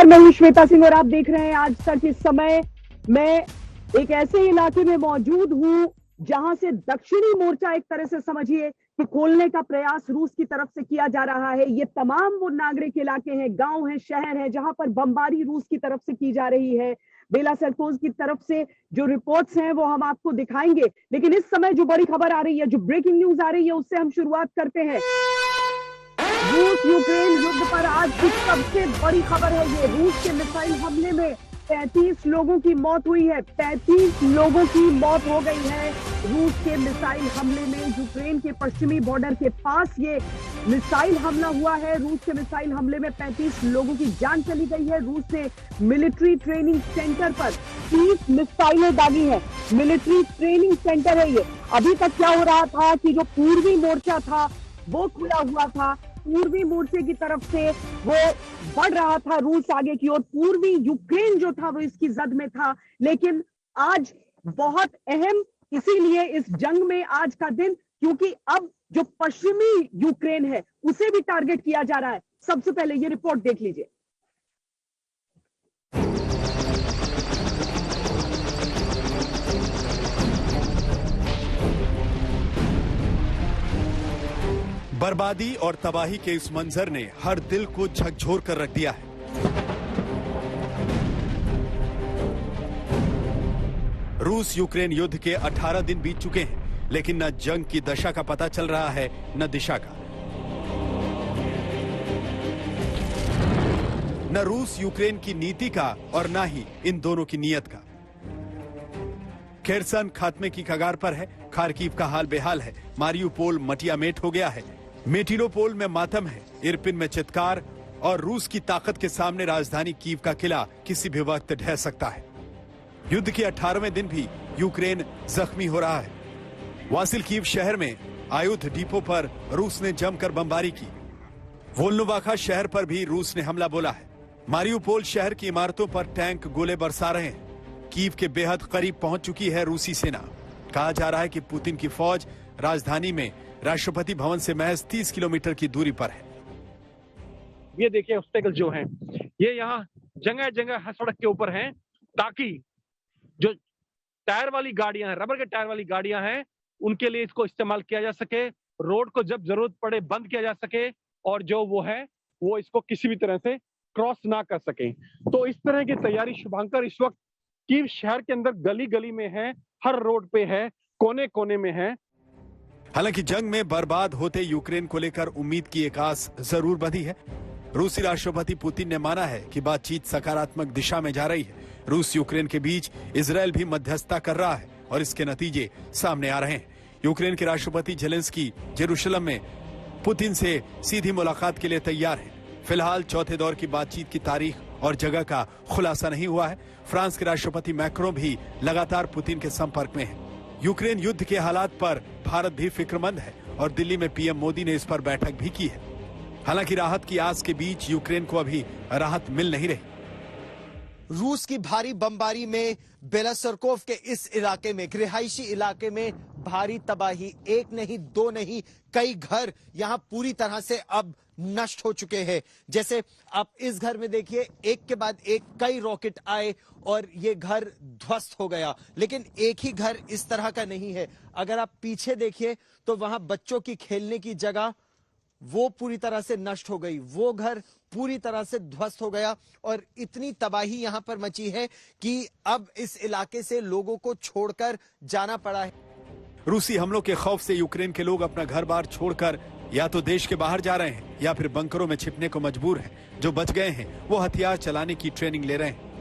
नमस्कार, मैं हूं श्वेता सिंह और आप देख रहे हैं आज तक। इस समय मैं एक ऐसे इलाके में मौजूद हूं जहां से दक्षिणी मोर्चा एक तरह से समझिए कि खोलने का प्रयास रूस की तरफ से किया जा रहा है। ये तमाम वो नागरिक इलाके हैं, गांव हैं, शहर हैं जहां पर बमबारी रूस की तरफ से की जा रही है। बेला सरकोज की तरफ से जो रिपोर्ट्स हैं वो हम आपको दिखाएंगे, लेकिन इस समय जो बड़ी खबर आ रही है, जो ब्रेकिंग न्यूज आ रही है, उससे हम शुरुआत करते हैं। रूस यूक्रेन युद्ध पर आज की सबसे बड़ी खबर है ये। रूस के मिसाइल हमले में 35 लोगों की मौत हुई है। 35 लोगों की मौत हो गई है रूस के मिसाइल हमले में। यूक्रेन के पश्चिमी बॉर्डर के पास ये मिसाइल हमला हुआ है। रूस के मिसाइल हमले में 35 लोगों की जान चली गई है। रूस ने मिलिट्री ट्रेनिंग सेंटर पर 30 मिसाइलें दागी हैं। मिलिट्री ट्रेनिंग सेंटर है ये। अभी तक क्या हो रहा था कि जो पूर्वी मोर्चा था वो खुला हुआ था। पूर्वी मोर्चे की तरफ से वो बढ़ रहा था रूस आगे की ओर। पूर्वी यूक्रेन जो था वो इसकी जद में था, लेकिन आज बहुत अहम इसीलिए इस जंग में आज का दिन, क्योंकि अब जो पश्चिमी यूक्रेन है उसे भी टारगेट किया जा रहा है। सबसे पहले ये रिपोर्ट देख लीजिए। बर्बादी और तबाही के इस मंजर ने हर दिल को झकझोर कर रख दिया है। रूस यूक्रेन युद्ध के 18 दिन बीत चुके हैं, लेकिन न जंग की दशा का पता चल रहा है, न दिशा का। न रूस यूक्रेन की नीति का और न ही इन दोनों की नीयत का। खेरसन खात्मे की कगार पर है। खार्किव का हाल बेहाल है। मारियुपोल मटियामेट हो गया है। मेटिनोपोल में मातम है। इरपिन में चित्कार और रूस की ताकत के सामने राजधानी कीव का किला किसी भी वक्त ढह सकता है। युद्ध के 18वें दिन भी यूक्रेन जख्मी हो रहा है। वासिल कीव शहर में आयुध डिपो पर रूस ने जमकर बमबारी की। वोल्नोवाखा शहर पर भी रूस ने हमला बोला है। मारियुपोल शहर की इमारतों पर टैंक गोले बरसा रहे हैं। कीव के बेहद करीब पहुंच चुकी है रूसी सेना। कहा जा रहा है कि पुतिन की फौज राजधानी में राष्ट्रपति भवन से महज 30 किलोमीटर की दूरी पर है। ये देखिए ऑब्स्टेकल जो हैं, ये यहाँ जगह जगह सड़क के ऊपर हैं, ताकि जो टायर वाली गाड़ियां हैं, रबर के टायर वाली गाड़ियां हैं, उनके लिए इसको इस्तेमाल किया जा सके। रोड को जब जरूरत पड़े बंद किया जा सके और जो वो है वो इसको किसी भी तरह से क्रॉस ना कर सके। तो इस तरह की तैयारी शुभंकर इस वक्त कीव शहर के अंदर गली गली में है, हर रोड पे है, कोने कोने में है। हालांकि जंग में बर्बाद होते यूक्रेन को लेकर उम्मीद की एक आस जरूर बंधी है। रूसी राष्ट्रपति पुतिन ने माना है कि बातचीत सकारात्मक दिशा में जा रही है। रूस यूक्रेन के बीच इजरायल भी मध्यस्थता कर रहा है और इसके नतीजे सामने आ रहे हैं। यूक्रेन के राष्ट्रपति जेलेंस्की जेरूशलम में पुतिन से सीधी मुलाकात के लिए तैयार है। फिलहाल चौथे दौर की बातचीत की तारीख और जगह का खुलासा नहीं हुआ है। फ्रांस के राष्ट्रपति मैक्रों भी लगातार पुतिन के संपर्क में है। यूक्रेन युद्ध के हालात पर भारत भी फिक्रमंद है और दिल्ली में पीएम मोदी ने इस पर बैठक भी की है। हालांकि राहत की आस के बीच यूक्रेन को अभी राहत मिल नहीं रही। रूस की भारी बमबारी में बेलासरकोव के इस इलाके में, रिहायशी इलाके में भारी तबाही, एक नहीं दो नहीं कई घर यहां पूरी तरह से अब नष्ट हो चुके हैं। जैसे आप इस घर में देखिए, एक के बाद एक कई रॉकेट आए और ये घर ध्वस्त हो गया। लेकिन एक ही घर इस तरह का नहीं है। अगर आप पीछे देखिए तो वहां बच्चों की खेलने की जगह वो पूरी तरह से नष्ट हो गई। वो घर पूरी तरह से ध्वस्त हो गया और इतनी तबाही यहां पर मची है कि अब इस इलाके से लोगों को छोड़कर जाना पड़ा है। रूसी हमलों के खौफ से यूक्रेन के लोग अपना घर बार छोड़कर या तो देश के बाहर जा रहे हैं या फिर बंकरों में छिपने को मजबूर हैं। जो बच गए हैं वो हथियार चलाने की ट्रेनिंग ले रहे हैं।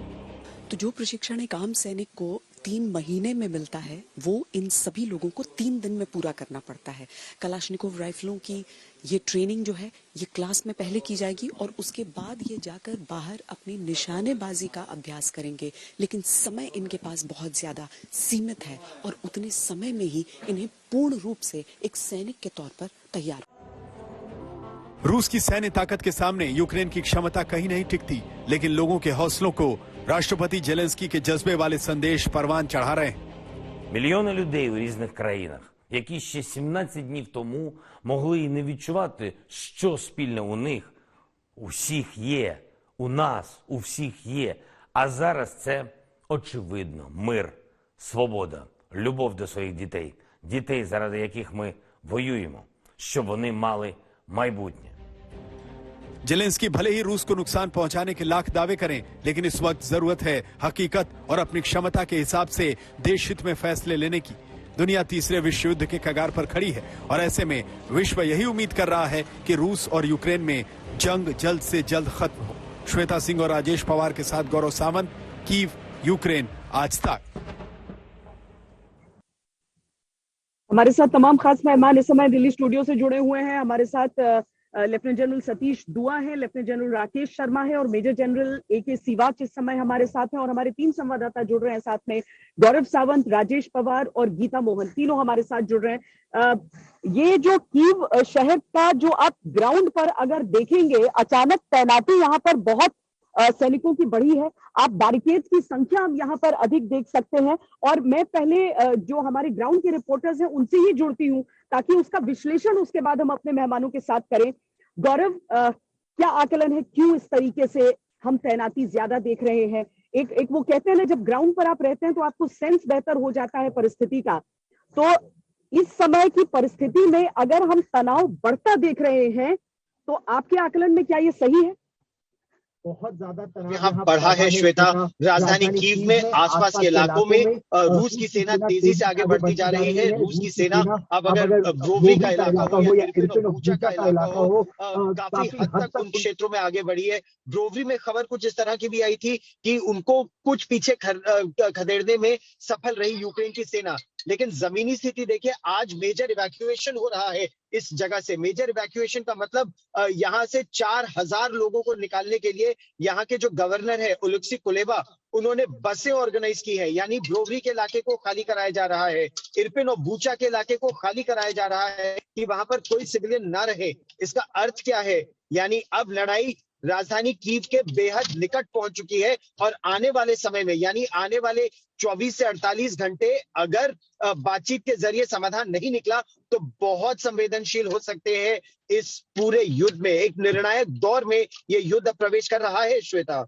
तो जो प्रशिक्षण एक आम सैनिक को 3 महीने में मिलता है, वो इन सभी लोगों को 3 दिन में पूरा करना पड़ता है। कलाशनिकोव राइफलों की ये ट्रेनिंग जो है ये क्लास में पहले की जाएगी और उसके बाद ये जाकर बाहर अपनी निशानेबाजी का अभ्यास करेंगे। लेकिन समय इनके पास बहुत ज्यादा सीमित है और उतने समय में ही इन्हें पूर्ण रूप से एक सैनिक के तौर पर तैयार। रूस की सैन्य ताकत के सामने यूक्रेन की क्षमता कहीं नहीं टिकती, लेकिन लोगों के हौसलों को राष्ट्रपति जेलेंस्की के जज्बे वाले संदेश परवान चढ़ा रहे हैं। Мільйони людей у різних країнах, які ще 17 днів тому могли і не відчувати, що спільне у них. У всіх є у нас, у всіх є. А зараз це очевидно. Мир, свобода, любов до своїх дітей. Дітей, заради яких ми воюємо, щоб вони мали майбутнє. जेलेंस्की भले ही रूस को नुकसान पहुंचाने के लाख दावे करें, लेकिन इस वक्त जरूरत है हकीकत और अपनी क्षमता के हिसाब से देश हित में फैसले लेने की। दुनिया तीसरे विश्व युद्ध के कगार पर खड़ी है और ऐसे में विश्व यही उम्मीद कर रहा है कि रूस और यूक्रेन में जंग जल्द से जल्द खत्म हो। श्वेता सिंह और राजेश पवार के साथ गौरव सावंत, कीव, यूक्रेन आज तक। हमारे साथ तमाम खास मेहमान इस समय दिल्ली स्टूडियो से जुड़े हुए हैं। हमारे साथ लेफ्टिनेंट जनरल सतीश दुआ है, लेफ्टिनेंट जनरल राकेश शर्मा है और मेजर जनरल AK सिवाच इस समय हमारे साथ हैं और हमारे 3 संवाददाता जुड़ रहे हैं साथ में, गौरव सावंत, राजेश पवार और गीता मोहन, तीनों हमारे साथ जुड़ रहे हैं। ये जो कीव शहर का जो आप ग्राउंड पर अगर देखेंगे, अचानक तैनाती यहाँ पर बहुत सैनिकों की बढ़ी है। आप बैरिकेड्स की संख्या हम यहाँ पर अधिक देख सकते हैं और मैं पहले जो हमारे ग्राउंड के रिपोर्टर्स हैं उनसे ही जुड़ती हूँ ताकि उसका विश्लेषण उसके बाद हम अपने मेहमानों के साथ करें। गौरव, क्या आकलन है, क्यों इस तरीके से हम तैनाती ज्यादा देख रहे हैं? एक वो कहते हैं ना, जब ग्राउंड पर आप रहते हैं तो आपको सेंस बेहतर हो जाता है परिस्थिति का। तो इस समय की परिस्थिति में अगर हम तनाव बढ़ता देख रहे हैं तो आपके आकलन में क्या ये सही है? बहुत ज्यादा तनाव यहाँ बढ़ा है श्वेता। राजधानी कीव में आसपास के इलाकों में रूस की सेना तेजी से आगे बढ़ती जा रही है। रूस की सेना अब अगर ब्रोवरी का इलाका हो या इरपिन और बूचा का इलाका हो, काफी हद तक उन क्षेत्रों में आगे बढ़ी है। ब्रोवरी में खबर कुछ इस तरह की भी आई थी कि उनको कुछ पीछे खदेड़ने में सफल रही यूक्रेन की सेना, लेकिन जमीनी स्थिति देखिए, आज मेजर इवैक्यूएशन हो रहा है इस जगह से। मेजर इवैक्यूएशन का मतलब यहाँ से 4000 लोगों को निकालने के लिए यहाँ के जो गवर्नर है ओलेक्सी कुलेबा, उन्होंने बसें ऑर्गेनाइज की है। यानी ब्रोवरी के इलाके को खाली कराया जा रहा है, इरपिन और बूचा के इलाके को खाली कराया जा रहा है कि वहां पर कोई सिविलियन ना रहे। इसका अर्थ क्या है? यानी अब लड़ाई राजधानी कीव के बेहद निकट पहुंच चुकी है और आने वाले समय में, यानी आने वाले 24 से 48 घंटे अगर बातचीत के जरिए समाधान नहीं निकला तो बहुत संवेदनशील हो सकते हैं इस पूरे युद्ध में। एक निर्णायक दौर में ये युद्ध प्रवेश कर रहा है। श्वेता,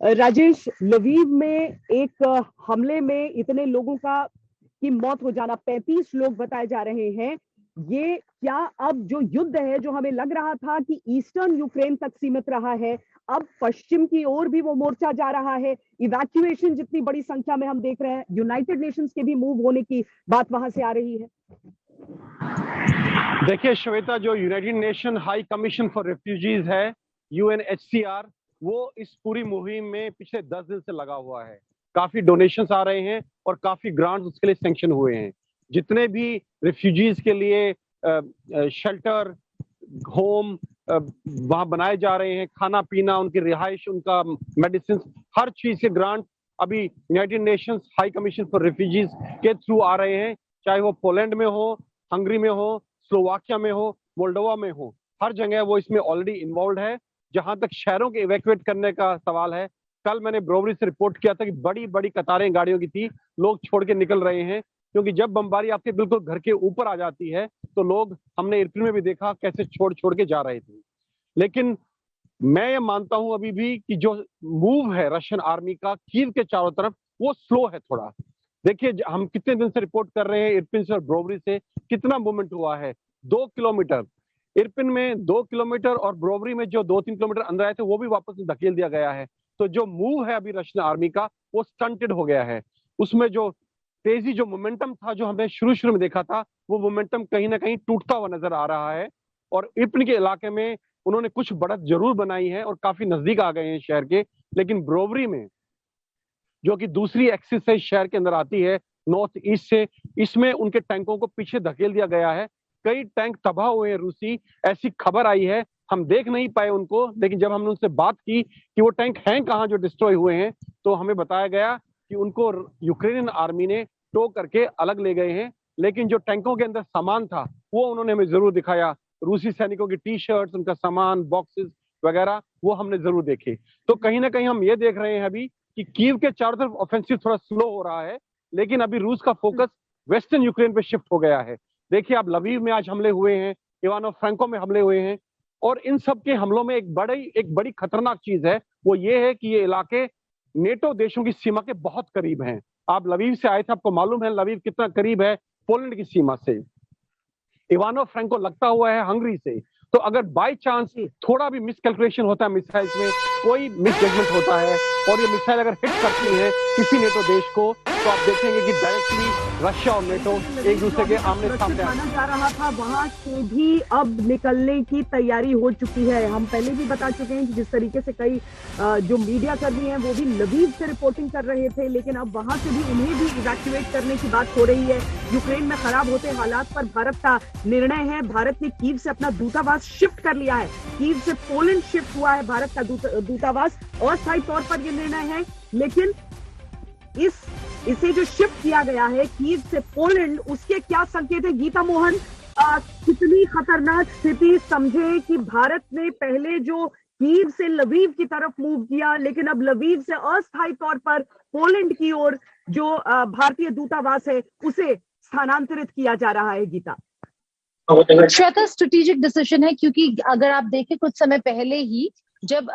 राजेश, लवीव में एक हमले में इतने लोगों की मौत हो जाना, 35 लोग बताए जा रहे हैं, ये क्या अब जो युद्ध है, जो हमें लग रहा था कि ईस्टर्न यूक्रेन तक सीमित रहा है, अब पश्चिम की ओर भी वो मोर्चा जा रहा है? इवैक्यूएशन जितनी बड़ी संख्या में हम देख रहे हैं, यूनाइटेड नेशंस के भी मूव होने की बात वहां से आ रही है। देखिए श्वेता, जो United nation high commission for refugees है, UNHCR, वो इस पूरी मुहिम में पिछले 10 दिन से लगा हुआ है। काफी डोनेशंस आ रहे हैं और काफी ग्रांट्स उसके लिए सैंक्शन हुए हैं। जितने भी रेफ्यूजीज के लिए शेल्टर, होम वहां बनाए जा रहे हैं, खाना पीना, उनकी रिहाइश, उनका मेडिसिन, हर चीज के ग्रांट अभी United Nations high commission for refugees के थ्रू आ रहे हैं। चाहे वो पोलैंड में हो, हंगरी में हो, स्लोवाकिया में हो, मोल्डोवा में हो, हर जगह वो इसमें ऑलरेडी इन्वॉल्व है। जहां तक शहरों के इवैक्यूएट करने का सवाल है, कल मैंने ब्रोवरी से रिपोर्ट किया था कि बड़ी बड़ी कतारें गाड़ियों की थी, लोग छोड़ के निकल रहे हैं, क्योंकि जब बमबारी आपके बिल्कुल घर के ऊपर आ जाती है तो लोग, हमने इरपिन में भी देखा कैसे छोड़ के जा रहे थे। लेकिन मैं ये मानता हूं अभी भी कि जो मूव है रशियन आर्मी का कीव के चारों तरफ, वो स्लो है थोड़ा। देखिए हम कितने दिन से रिपोर्ट कर रहे हैं, इरपिन से और ब्रोवरी से कितना मूवमेंट हुआ है। 2 किलोमीटर इरपिन में, 2 किलोमीटर और ब्रोवरी में जो 2-3 किलोमीटर अंदर आए थे वो भी वापस धकेल दिया गया है। तो जो मूव है अभी रशियन आर्मी का, वो स्टंटेड हो गया है। उसमें जो तेजी, जो मोमेंटम था, जो हमने शुरू में देखा था, वो मोमेंटम कहीं ना कहीं टूटता हुआ नजर आ रहा है। और इरपिन के इलाके में उन्होंने कुछ बढ़त जरूर बनाई है और काफी नजदीक आ गए हैं शहर के, लेकिन ब्रोवरी में, जो कि दूसरी एक्सिस से शहर के अंदर आती है नॉर्थ ईस्ट से, इसमें उनके टैंकों को पीछे धकेल दिया गया है। कई टैंक तबाह हुए हैं रूसी, ऐसी खबर आई है। हम देख नहीं पाए उनको, लेकिन जब हमने उनसे बात की कि वो टैंक हैं कहाँ जो डिस्ट्रॉय हुए हैं, तो हमें बताया गया कि उनको यूक्रेनियन आर्मी ने टो करके अलग ले गए हैं। लेकिन जो टैंकों के अंदर सामान था वो उन्होंने हमें जरूर दिखाया। रूसी सैनिकों की टी-शर्ट्स, उनका सामान, बॉक्सेस वगैरह, वो हमने जरूर देखे। तो कहीं ना कहीं हम ये देख रहे हैं अभी कि कीव के चारों तरफ ऑफेंसिव थोड़ा स्लो हो रहा है, लेकिन अभी रूस का फोकस वेस्टर्न यूक्रेन पे शिफ्ट हो गया है। देखिए आप लवीव में आज हमले हुए हैं, इवानो फ्रैंको में हमले हुए हैं, और इन सब के हमलों में एक बड़ी खतरनाक चीज है, वो ये है कि ये इलाके नेटो देशों की सीमा के बहुत करीब हैं। आप लवीव से आए थे, आपको मालूम है लवीव कितना करीब है पोलैंड की सीमा से। इवानो फ्रैंको लगता हुआ है हंगरी से। तो अगर बाय चांस थोड़ा भी मिसकैलकुलेशन होता है मिसाइल में, कोई मिसजजमेंट होता है और ये मिसाइल अगर हिट करती है किसी नेटो देश को, तो आप देखेंगे कि डायरेक्टली रशिया और नेटो एक दूसरे के आमने सामने माना जा रहा था, वहां से भी अब निकलने की तैयारी हो चुकी है। हम पहले भी बता चुके हैं कि जिस तरीके से कई जो मीडिया कर्मी हैं वो भी लवीव से रिपोर्टिंग कर रहे थे, लेकिन अब वहां से भी उन्हें भी इवैक्यूएट करने की बात हो रही है। यूक्रेन में खराब होते हालात पर भारत का निर्णय है। भारत ने कीव से अपना दूतावास शिफ्ट कर लिया है। कीव से पोलैंड शिफ्ट हुआ है भारत का दूतावास। अस्थायी तौर पर यह निर्णय है, लेकिन इसे जो शिफ्ट किया गया है कीव से पोलैंड, उसके क्या संकेत है गीता मोहन? कितनी खतरनाक स्थिति समझे कि भारत ने पहले जो कीव से लवीव की तरफ मूव किया, लेकिन अब लवीव से अस्थायी तौर पर पोलैंड की ओर जो भारतीय दूतावास है उसे स्थानांतरित किया जा रहा है। गीता, श्वेता, स्ट्रेटेजिक डिसीजन है, क्योंकि अगर आप देखें कुछ समय पहले ही जब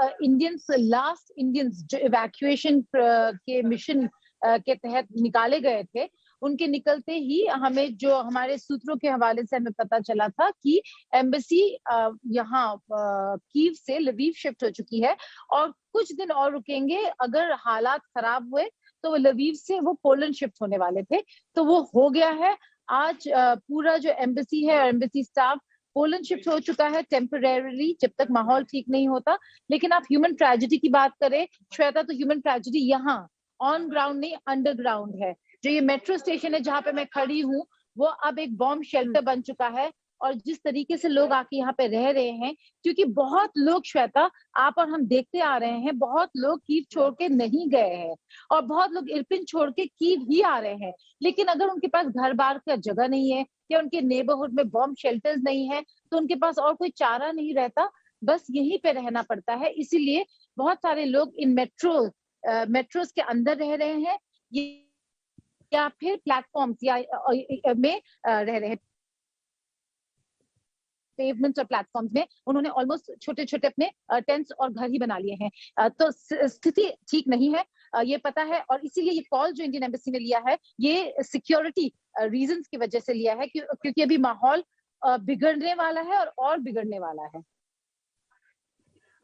लास्ट इंडियंस जो इवैक्यूएशन के मिशन के तहत निकाले गए थे, उनके निकलते ही हमें जो हमारे सूत्रों के हवाले से हमें पता चला था कि एम्बेसी यहाँ कीव से लवीव शिफ्ट हो चुकी है और कुछ दिन और रुकेंगे। अगर हालात खराब हुए तो लवीव से वो पोलैंड शिफ्ट होने वाले थे, तो वो हो गया है। आज पूरा जो एम्बेसी है और एम्बेसी स्टाफ पोलैंड शिफ्ट हो चुका है टेम्परेरीली, जब तक माहौल ठीक नहीं होता। लेकिन आप ह्यूमन ट्रेजेडी की बात करें श्वेता, तो ह्यूमन ट्रेजेडी यहाँ ऑन ग्राउंड नहीं अंडरग्राउंड है। जो ये मेट्रो स्टेशन है जहाँ पे मैं खड़ी हूँ, वो अब एक बॉम्ब शेल्टर बन चुका है। और जिस तरीके से लोग आके यहाँ पे रह रहे हैं, क्योंकि बहुत लोग, श्वेता, आप और हम देखते आ रहे हैं, बहुत लोग कीव छोड़ के नहीं गए हैं और बहुत लोग इरपिन छोड़ के कीव ही आ रहे हैं। लेकिन अगर उनके पास घर बार का जगह नहीं है या उनके नेबरहुड में बॉम्ब शेल्टर्स नहीं है, तो उनके पास और कोई चारा नहीं रहता, बस यहीं पे रहना पड़ता है। इसीलिए बहुत सारे लोग इन मेट्रोस के अंदर रह रहे हैं या फिर प्लेटफॉर्म्स या में रह रहे हैं, पेवमेंट्स और प्लेटफॉर्म्स में उन्होंने ऑलमोस्ट छोटे छोटे अपने टेंट्स और घर ही बना लिए हैं। तो स्थिति ठीक नहीं है, ये पता है। और इसीलिए ये कॉल जो इंडियन एम्बेसी ने लिया है, ये सिक्योरिटी रीजंस की वजह से लिया है, क्योंकि अभी माहौल बिगड़ने वाला है और बिगड़ने वाला है।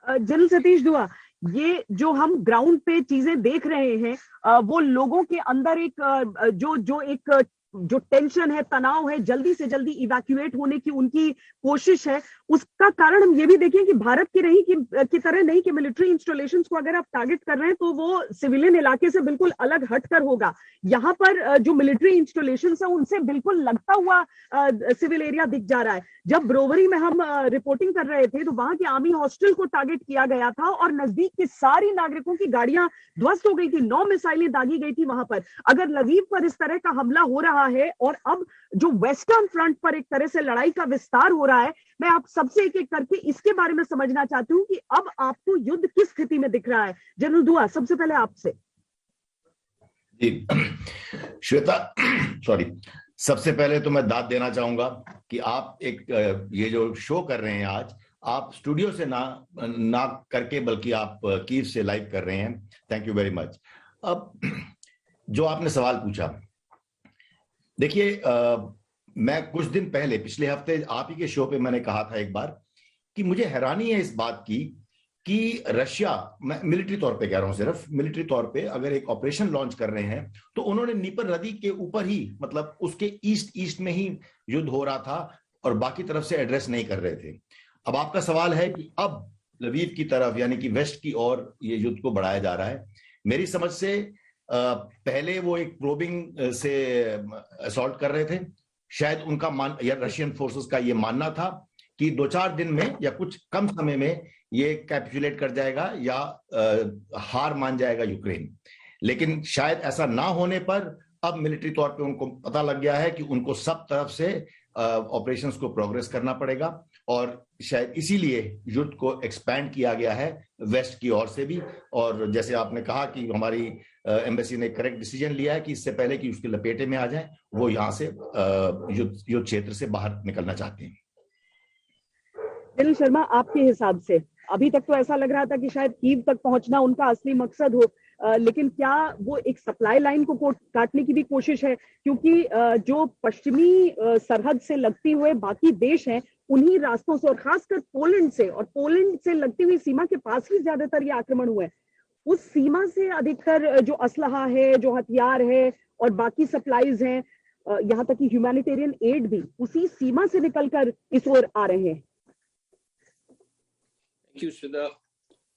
जनरल सतीश दुआ, ये जो हम ग्राउंड पे चीजें देख रहे हैं, वो लोगों के अंदर एक जो टेंशन है, तनाव है, जल्दी से जल्दी इवैक्यूएट होने की उनकी कोशिश है। उसका कारण हम ये भी देखें कि भारत की तरह नहीं कि मिलिट्री इंस्टॉलेशंस को अगर आप टारगेट कर रहे हैं तो वो सिविलियन इलाके से बिल्कुल अलग हटकर होगा। यहाँ पर जो मिलिट्री इंस्टॉलेशंस है उनसे बिल्कुल लगता हुआ सिविल एरिया दिख जा रहा है। जब ब्रोवरी में हम रिपोर्टिंग कर रहे थे तो वहां के आर्मी हॉस्टल को टारगेट किया गया था और नजदीक की सारी नागरिकों की गाड़ियां ध्वस्त हो गई थी, 9 मिसाइलें दागी गई थी वहां पर। अगर लवीव पर इस तरह का हमला हो रहा है और अब जो वेस्टर्न फ्रंट पर एक तरह से लड़ाई का विस्तार हो रहा है, मैं आप सबसे एक एक करके इसके बारे में समझना चाहती हूँ कि अब आपको युद्ध किस स्थिति में दिख रहा है। जनरल दुआ, सबसे पहले आपसे। जी श्वेता, सॉरी, सबसे पहले तो मैं दाद देना चाहूंगा कि आप ये जो शो कर रहे हैं आज, आप स्टूडियो से ना करके बल्कि आप कीव से लाइव कर रहे हैं। Thank you very much. अब जो आपने सवाल पूछा, देखिए, मैं कुछ दिन पहले, पिछले हफ्ते आप ही के शो पे मैंने कहा था एक बार कि मुझे हैरानी है इस बात की कि रशिया, मैं मिलिट्री तौर पे कह रहा हूं, सिर्फ मिलिट्री तौर पे अगर एक ऑपरेशन लॉन्च कर रहे हैं तो उन्होंने नीपर नदी के ऊपर ही, मतलब उसके ईस्ट में ही युद्ध हो रहा था और बाकी तरफ से एड्रेस नहीं कर रहे थे। अब आपका सवाल है कि अब लवीव की तरफ, यानी कि वेस्ट की ओर ये युद्ध को बढ़ाया जा रहा है। मेरी समझ से पहले वो एक प्रोबिंग से असॉल्ट कर रहे थे, शायद उनका या रशियन फोर्सेस का ये मानना था कि 2-4 दिन में या कुछ कम समय में ये कैपिचुलेट कर जाएगा या हार मान जाएगा यूक्रेन। लेकिन शायद ऐसा ना होने पर अब मिलिट्री तौर पे उनको पता लग गया है कि उनको सब तरफ से ऑपरेशंस को प्रोग्रेस करना पड़ेगा और शायद इसीलिए युद्ध को एक्सपैंड किया गया है वेस्ट की ओर से भी। और जैसे आपने कहा कि हमारी एम्बेसी ने करेक्ट डिसीजन लिया है कि इससे पहले कि उसके लपेटे में आ जाए, वो यहाँ से युद्ध क्षेत्र से बाहर निकलना चाहते हैं। जनरल शर्मा, आपके हिसाब से अभी तक तो ऐसा लग रहा था कि शायद कीव तक पहुंचना उनका असली मकसद हो, लेकिन क्या वो एक सप्लाई लाइन को काटने की भी कोशिश है? क्योंकि जो पश्चिमी सरहद से लगती हुए बाकी देश हैं, उन्हीं रास्तों से और खासकर पोलैंड से लगती हुई सीमा के पास ही ज्यादातर ये आक्रमण हुए हैं। उस सीमा से अधिकतर जो असलहा है, जो हथियार है और बाकी सप्लाईज हैं, यहाँ तक कि ह्यूमैनिटेरियन एड भी उसी सीमा से निकलकर इस ओर आ रहे हैं।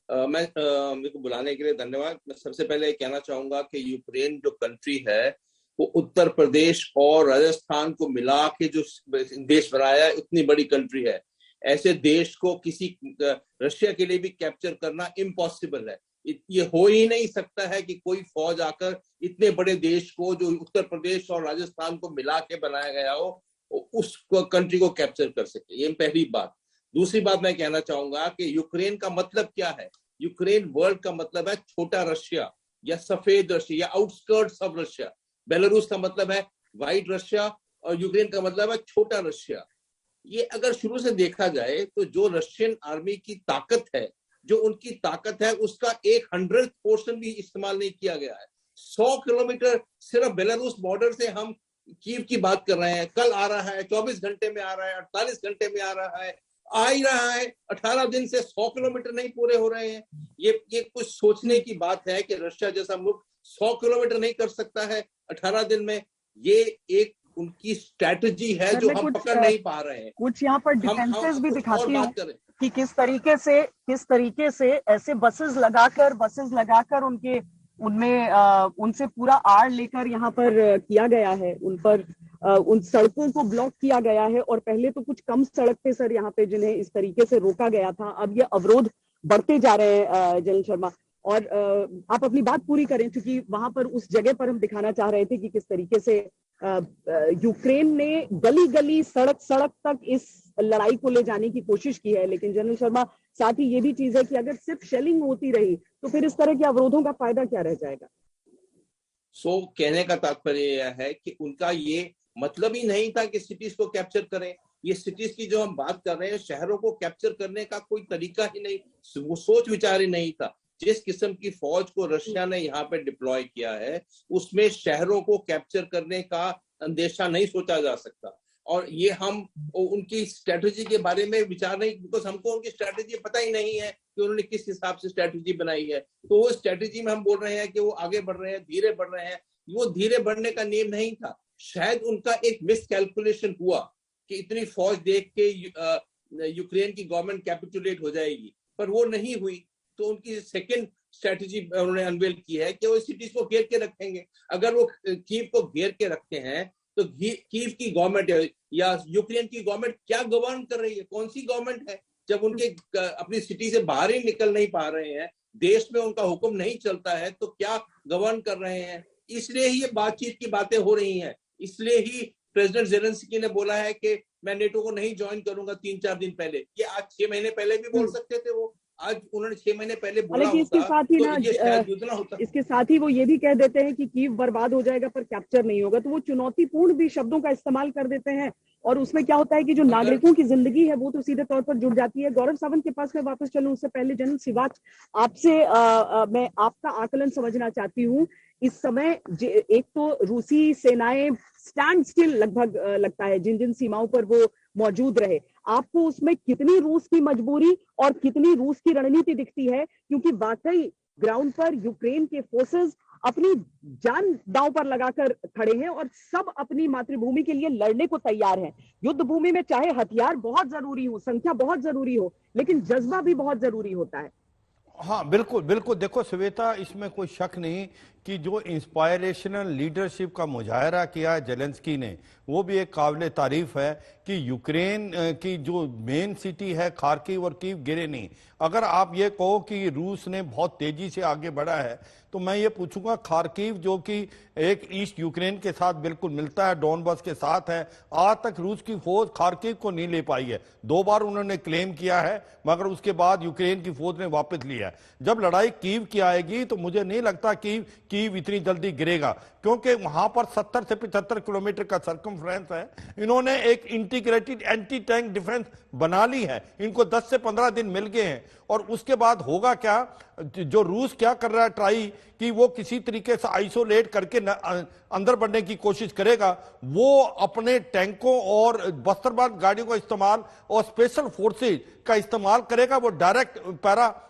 मेरे को बुलाने के लिए धन्यवाद। मैं सबसे पहले कहना चाहूंगा कि यूक्रेन जो कंट्री है वो उत्तर प्रदेश और राजस्थान को मिला के जो देश बनाया है, उतनी बड़ी कंट्री है। ऐसे देश को किसी रशिया के लिए भी कैप्चर करना इम्पॉसिबल है। ये हो ही नहीं सकता है कि कोई फौज आकर इतने बड़े देश को, जो उत्तर प्रदेश और राजस्थान को मिला के बनाया गया हो, उस कंट्री को कैप्चर कर सके। ये पहली बात। दूसरी बात मैं कहना चाहूंगा कि यूक्रेन का मतलब क्या है। यूक्रेन वर्ड का मतलब है छोटा रशिया या सफेद रशिया या आउटस्कर्ट्स ऑफ रशिया। बेलारूस का मतलब है व्हाइट रशिया और यूक्रेन का मतलब है छोटा रशिया। ये अगर शुरू से देखा जाए तो जो रशियन आर्मी की ताकत है, जो उनकी ताकत है, उसका 100% भी इस्तेमाल नहीं किया गया है। 100 किलोमीटर सिर्फ बेलारूस बॉर्डर से हम कीव की बात कर रहे हैं। कल आ रहा है, 24 घंटे में आ रहा है, 48 घंटे में आ रहा है, आ ही रहा है। 18 दिन से 100 किलोमीटर नहीं पूरे हो रहे हैं। ये कुछ सोचने की बात है कि रशिया जैसा मुल्क 100 किलोमीटर नहीं कर सकता है 18 दिन में। ये एक उनकी स्ट्रैटेजी है जो हम पकड़ नहीं पा रहे हैं। कुछ यहाँ पर डिफेंसेस भी दिखाती हूँ कि किस तरीके से ऐसे बसेस लगाकर उनसे पूरा आड़ लेकर यहाँ पर किया गया है। उन सड़कों को ब्लॉक किया गया है। और पहले तो कुछ कम सड़क थे सर यहाँ पे, जिन्हें इस तरीके से रोका गया था। अब ये अवरोध बढ़ते जा रहे हैं जनरल शर्मा। और आप अपनी बात पूरी करें, क्योंकि वहां पर उस जगह पर हम दिखाना चाह रहे थे कि किस तरीके से यूक्रेन ने गली गली, सड़क सड़क तक इस लड़ाई को ले जाने की कोशिश की है। लेकिन जनरल शर्मा, साथ ही ये भी चीज है कि अगर सिर्फ शेलिंग होती रही तो फिर इस तरह के अवरोधों का फायदा क्या रह जाएगा? कहने का तात्पर्य यह है कि उनका ये मतलब ही नहीं था कि सिटीज को कैप्चर करें। ये सिटीज की जो हम बात कर रहे हैं, शहरों को कैप्चर करने का कोई तरीका ही नहीं, वो सोच विचार ही नहीं था। जिस किस्म की फौज को रशिया ने यहाँ पे डिप्लॉय किया है, उसमें शहरों को कैप्चर करने का अंदेशा नहीं सोचा जा सकता। और ये हम उनकी स्ट्रेटेजी के बारे में विचार नहीं, बिकॉज हमको उनकी स्ट्रेटेजी पता ही नहीं है कि उन्होंने किस हिसाब से स्ट्रेटेजी बनाई है। तो वो स्ट्रेटेजी में हम बोल रहे हैं कि वो आगे बढ़ रहे हैं, धीरे बढ़ रहे हैं। वो धीरे बढ़ने का नेम नहीं था। शायद उनका एक मिस कैलकुलेशन हुआ कि इतनी फौज देख के यूक्रेन की गवर्नमेंट कैपिटुलेट हो जाएगी, पर वो नहीं हुई। तो उनकी सेकेंड स्ट्रेटेजी उन्होंने अनवेल की है कि वो सिटीज को घेर के रखेंगे। अगर वो कीव को घेर के रखते हैं तो कीव की गवर्नमेंट या यूक्रेन की गवर्नमेंट क्या गवर्न कर रही है? कौन सी गवर्नमेंट है जब उनके अपनी सिटी से बाहर ही निकल नहीं पा रहे हैं, देश में उनका हुक्म नहीं चलता है, तो क्या गवर्न कर रहे हैं? इसलिए ही ये बातचीत की बातें हो रही हैं। इसलिए ही प्रेसिडेंट ज़ेलेंस्की ने बोला है कि मैं नेटो को नहीं ज्वाइन करूंगा 3-4 दिन पहले। ये आज 6 महीने पहले भी बोल सकते थे वो। आज उन्होंने 6 महीने पहले बोला होता, इसके साथ ही तो ये शायद युद्ध ना होता। इसके साथ ही वो ये भी कह देते हैं कि कीव बर्बाद हो जाएगा पर कैप्चर नहीं होगा। तो वो चुनौतीपूर्ण भी शब्दों का इस्तेमाल कर देते हैं। और उसमें क्या होता है कि जो नागरिकों की जिंदगी है वो तो सीधे तौर पर जुड़ जाती है। गौरव सावंत के पास मैं वापस चलूं उससे पहले जनरल सिवाच, आपसे मैं आपका आकलन समझना चाहती हूँ। इस समय एक तो रूसी सेनाएं स्टैंड स्टिल लगभग लगता है जिन जिन सीमाओं पर वो मौजूद रहे। आपको उसमें कितनी रूस की मजबूरी और कितनी रूस की रणनीति दिखती है? क्योंकि वाकई ग्राउंड पर यूक्रेन के फोर्सेस अपनी जान दांव पर लगाकर खड़े हैं और सब अपनी मातृभूमि के लिए लड़ने को तैयार हैं। युद्ध भूमि में चाहे हथियार बहुत जरूरी हो, संख्या बहुत जरूरी हो, लेकिन जज्बा भी बहुत जरूरी होता है। हाँ बिल्कुल बिल्कुल। देखो श्वेता, इसमें कोई शक नहीं कि जो इंस्पायरेशनल लीडरशिप का मुजाहरा किया है जेलेंस्की ने, वो भी एक काबिल तारीफ है कि यूक्रेन की जो मेन सिटी है खार्किव और कीव गिरे नहीं। अगर आप ये कहो कि रूस ने बहुत तेजी से आगे बढ़ा है, तो मैं ये पूछूंगा खार्किव जो कि एक ईस्ट यूक्रेन के साथ बिल्कुल मिलता है, डॉनबास के साथ है, आज तक रूस की फौज खार्किव को नहीं ले पाई है। 2 बार उन्होंने क्लेम किया है, मगर उसके बाद यूक्रेन की फौज ने वापस लिया है। जब लड़ाई कीव की आएगी तो मुझे नहीं लगता कि कीव इतनी जल्दी गिरेगा, क्योंकि वहां पर 70 से 75 किलोमीटर का सर्कमफ्रेंस है। इन्होंने एक इंटीग्रेटेड एंटी टैंक डिफेंस बना ली है, इनको 10 से 15 दिन मिल गए हैं। और उसके बाद होगा क्या, जो रूस क्या कर रहा है ट्राई कि वो किसी तरीके से आइसोलेट करके अंदर बढ़ने की कोशिश करेगा, वो अपने टैंकों और बस्तरबंद गाड़ियों का इस्तेमाल और स्पेशल फोर्सेज का इस्तेमाल करेगा। वो डायरेक्ट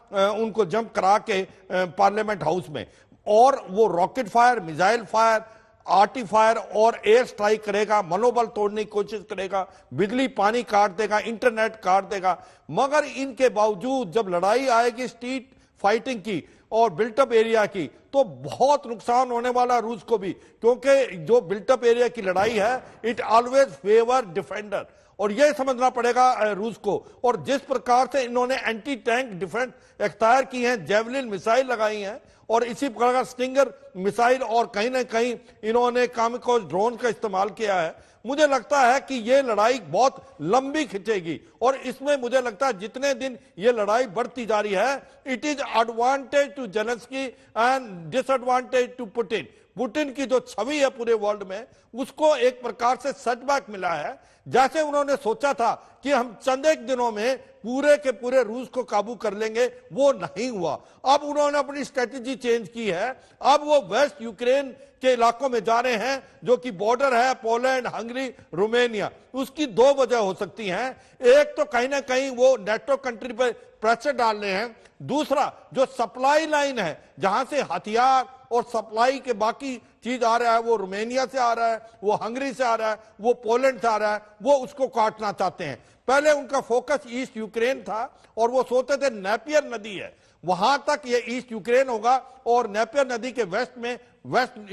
उनको जंप करा के पार्लियामेंट हाउस में, और वो rocket fire, missile fire, arty fire और एयर स्ट्राइक करेगा, मनोबल तोड़ने की कोशिश करेगा, बिजली पानी काट देगा, इंटरनेट काट देगा। मगर इनके बावजूद जब लड़ाई आएगी स्ट्रीट फाइटिंग की और बिल्टअप एरिया की, तो बहुत नुकसान होने वाला रूस को भी, क्योंकि जो बिल्टअप एरिया की लड़ाई है इट ऑलवेज फेवर डिफेंडर, और यह समझना पड़ेगा रूस को। और जिस प्रकार से इन्होंने एंटी टैंक डिफेंस एक्सपायर की हैं, जेवलिन मिसाइल लगाई हैं, और इसी प्रकार स्टिंगर मिसाइल, और कहीं ना कहीं इन्होंने कामिकोज ड्रोन का इस्तेमाल किया है। मुझे लगता है कि ये लड़ाई बहुत लंबी खिंचेगी, और इसमें मुझे लगता है जितने दिन ये लड़ाई बढ़ती जा रही है, it is advantage to Zelensky and disadvantage to Putin. Putin की जो छवि है पूरे वर्ल्ड में, उसको एक प्रकार से सेटबैक मिला है। जैसे उन्होंने सोचा था कि हम चंद एक दिनों में पूरे के पूरे रूस को काबू कर लेंगे, वो नहीं हुआ। अब उन्होंने अपनी स्ट्रेटेजी चेंज की है। अब वो वेस्ट यूक्रेन के इलाकों में जा रहे हैं, जो कि बॉर्डर है पोलैंड, हंगरी, रोमानिया। उसकी दो वजह हो सकती हैं। एक तो कहीं ना कहीं वो नेटो कंट्री पर प्रेशर डाल रहे हैं, दूसरा जो सप्लाई लाइन है जहां से हथियार और सप्लाई के बाकी चीज आ रहा है, वो रोमानिया से आ रहा है, वो हंगरी से आ रहा है, वो पोलैंड से आ रहा है, वो उसको काटना चाहते हैं। पहले उनका फोकस ईस्ट यूक्रेन था, और वो सोचते थे नेपियर नदी है वहां तक ये ईस्ट यूक्रेन होगा, और नेपियर नदी के वेस्ट में वेस्ट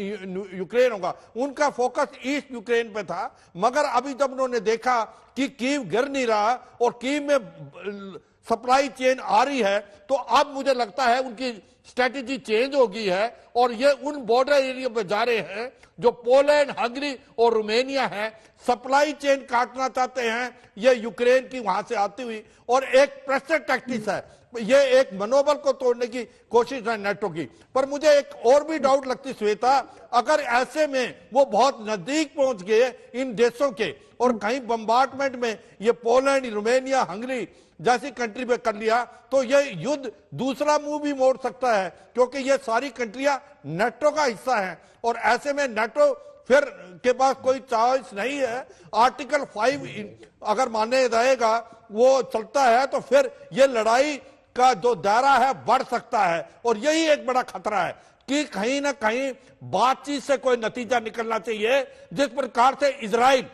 यूक्रेन होगा। उनका फोकस ईस्ट यूक्रेन पे था। मगर अभी जब उन्होंने देखा कि कीव गिर नहीं रहा और कीव में सप्लाई चेन आ रही है, तो अब मुझे लगता है उनकी स्ट्रेटेजी चेंज हो गई है, और ये उन बॉर्डर एरिया पे जा रहे हैं जो पोलैंड, हंगरी और रोमानिया है। सप्लाई चेन काटना चाहते हैं ये यूक्रेन की वहां से आती हुई, और एक प्रेशर टैक्टिक्स है, ये एक मनोबल को तोड़ने की कोशिश है नेटो की। पर मुझे एक और भी डाउट लगती श्वेता, अगर ऐसे में वो बहुत नजदीक पहुंच गए इन देशों के, और कहीं बम्बार्टमेंट में ये पोलैंड, रोमानिया, हंगरी जैसी कंट्री पे कर लिया, तो ये युद्ध दूसरा मुंह भी मोड़ सकता है, क्योंकि ये सारी कंट्रियां नेटो का हिस्सा हैं। और ऐसे में नेटो फिर के पास कोई चॉइस नहीं है। आर्टिकल 5 अगर माने रहेगा, वो चलता है, तो फिर ये लड़ाई का जो दायरा है बढ़ सकता है। और यही एक बड़ा खतरा है कि कहीं ना कहीं बातचीत से कोई नतीजा निकलना चाहिए। जिस प्रकार से इजराइल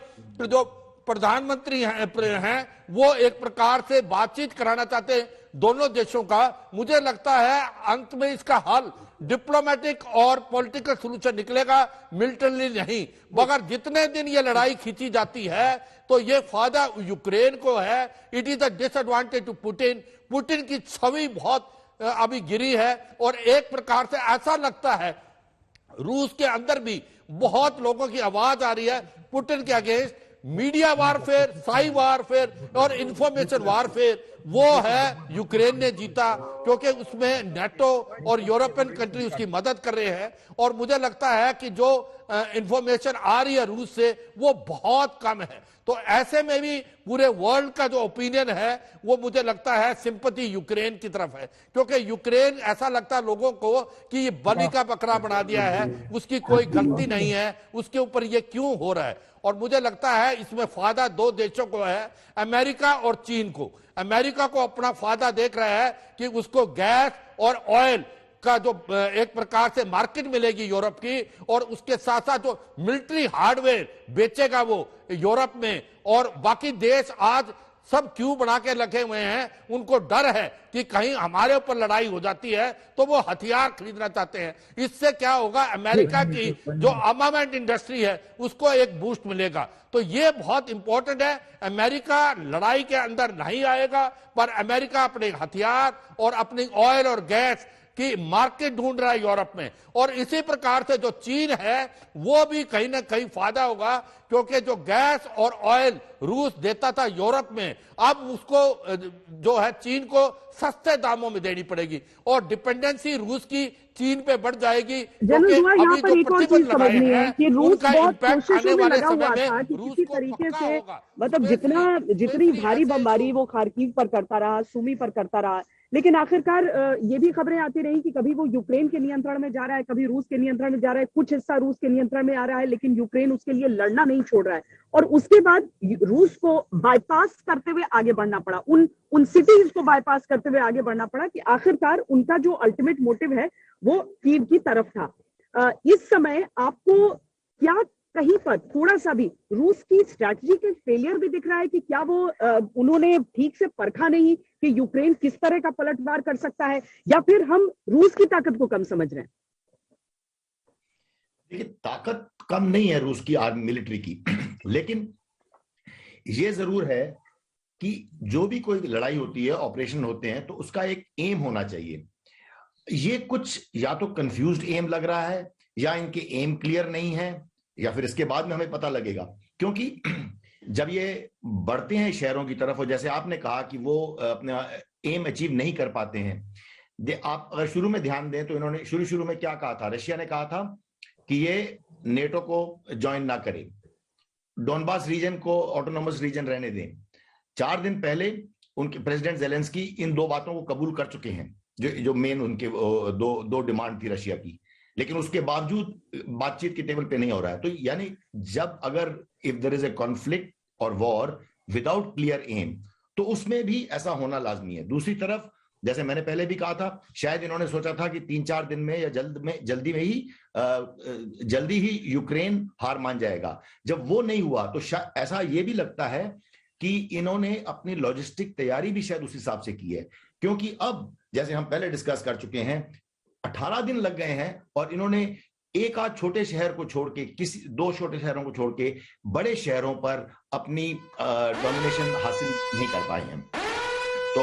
जो प्रधानमंत्री हैं वो एक प्रकार से बातचीत कराना चाहते हैं दोनों देशों का, मुझे लगता है अंत में इसका हल डिप्लोमेटिक और पॉलिटिकल सॉल्यूशन निकलेगा, मिलिटरी नहीं। मगर जितने दिन ये लड़ाई खींची जाती है, तो ये फायदा यूक्रेन को है। It is a disadvantage to Putin. Putin की छवि बहुत अभी गिरी है, और एक प्रकार से ऐसा लगता है रूस के अंदर भी बहुत लोगों की आवाज आ रही है पुतिन के against. Media warfare, cyber warfare और इंफॉर्मेशन वारफेयर, वो है यूक्रेन ने जीता, क्योंकि उसमें नेटो और यूरोपियन कंट्री उसकी मदद कर रहे हैं। और मुझे लगता है कि जो इंफॉर्मेशन आ रही है रूस से, वो बहुत कम है। तो ऐसे में भी पूरे वर्ल्ड का जो ओपिनियन है, वो मुझे लगता है सिंपैथी यूक्रेन की तरफ है, क्योंकि यूक्रेन ऐसा लगता है लोगों को कि ये बलि का बकरा बना दिया है, उसकी कोई गलती नहीं है, उसके ऊपर ये क्यों हो रहा है। और मुझे लगता है इसमें फायदा दो देशों को है, अमेरिका और चीन को। अमेरिका को अपना फायदा देख रहा है कि उसको गैस और ऑयल का जो एक प्रकार से मार्केट मिलेगी यूरोप की, और उसके साथ साथ जो मिलिट्री हार्डवेयर बेचेगा वो यूरोप में। और बाकी देश आज सब क्यों बना के रखे हुए हैं, उनको डर है कि कहीं हमारे ऊपर लड़ाई हो जाती है, तो वो हथियार खरीदना चाहते हैं। इससे क्या होगा, अमेरिका की जो आर्मामेंट इंडस्ट्री है उसको एक बूस्ट मिलेगा। तो ये बहुत इंपॉर्टेंट है। अमेरिका लड़ाई के अंदर नहीं आएगा, पर अमेरिका अपने हथियार और अपनी ऑयल और गैस की मार्केट ढूंढ रहा है यूरोप में। और इसी प्रकार से जो चीन है, वो भी कहीं ना कहीं फायदा होगा, क्योंकि जो गैस और ऑयल रूस देता था यूरोप में, अब उसको जो है चीन को सस्ते दामों में देनी पड़ेगी। और डिपेंडेंसी रूस की चीन पे बढ़ जाएगी, जनरल दुआ, यहाँ अभी पर जो एक और चीज प्रतिबंध लगाए समझनी है हैं कि रूस उनका बहुत इम्पैक्ट आने कोशिशों में वाले लगा समय हुआ में था कि रूस किसी को तरीके पक्का से, होगा। मतलब जितनी भारी बमबारी वो खार्किव पर करता रहा, सुमी पर करता रहा, लेकिन आखिरकार ये भी खबरें आती रही कि कभी वो यूक्रेन के नियंत्रण में जा रहा है, कभी रूस के नियंत्रण में जा रहा है, कुछ हिस्सा रूस के नियंत्रण में आ रहा है, लेकिन यूक्रेन उसके लिए लड़ना नहीं छोड़ रहा है। और उसके बाद रूस को बाईपास करते हुए आगे बढ़ना पड़ा, उन सिटीज को बाईपास करते हुए आगे बढ़ना पड़ा कि आखिरकार उनका जो अल्टीमेट मोटिव है वो कीव की तरफ था। इस समय आपको क्या कहीं पर थोड़ा सा भी रूस की स्ट्रैटेजी के फेलियर भी दिख रहा है कि क्या वो उन्होंने ठीक से परखा नहीं कि यूक्रेन किस तरह का पलटवार कर सकता है, या फिर हम रूस की ताकत को कम समझ रहे हैं? देखिए, ताकत कम नहीं है रूस की आर्मी मिलिट्री की, लेकिन ये जरूर है कि जो भी कोई लड़ाई होती है, ऑपरेशन होते हैं, तो उसका एक एम होना चाहिए। ये कुछ या तो कंफ्यूज्ड एम लग रहा है, या इनके एम क्लियर नहीं है, या फिर इसके बाद में हमें पता लगेगा। क्योंकि जब ये बढ़ते हैं शहरों की तरफ, और जैसे आपने कहा कि वो अपना एम अचीव नहीं कर पाते हैं, आप अगर शुरू में ध्यान दें तो इन्होंने शुरू में क्या कहा था, रशिया ने कहा था कि ये नेटो को ज्वाइन ना करे, डोनबास रीजन को ऑटोनोमस रीजन रहने दें। 4 दिन पहले उनके प्रेसिडेंट जेलेंस्की इन 2 बातों को कबूल कर चुके हैं, जो मेन उनके दो डिमांड थी रशिया की, लेकिन उसके बावजूद बातचीत के टेबल पे नहीं हो रहा है। तो यानी जब अगर if there is a conflict और वॉर विदाउट क्लियर एम, तो उसमें भी ऐसा होना लाजमी है। दूसरी तरफ, जैसे मैंने पहले भी कहा था, शायद इन्होंने सोचा था कि 3-4 दिन में या जल्दी ही यूक्रेन हार मान जाएगा। जब वो नहीं हुआ तो ऐसा ये भी लगता है कि इन्होंने अपनी लॉजिस्टिक तैयारी भी शायद उस हिसाब से की है, क्योंकि अब जैसे हम पहले डिस्कस कर चुके हैं, 18 दिन लग गए हैं और इन्होंने एक आध छोटे शहर को छोड़ के, 2 छोटे शहरों को छोड़ के बड़े शहरों पर अपनी डोमिनेशन हासिल नहीं कर पाए हैं। तो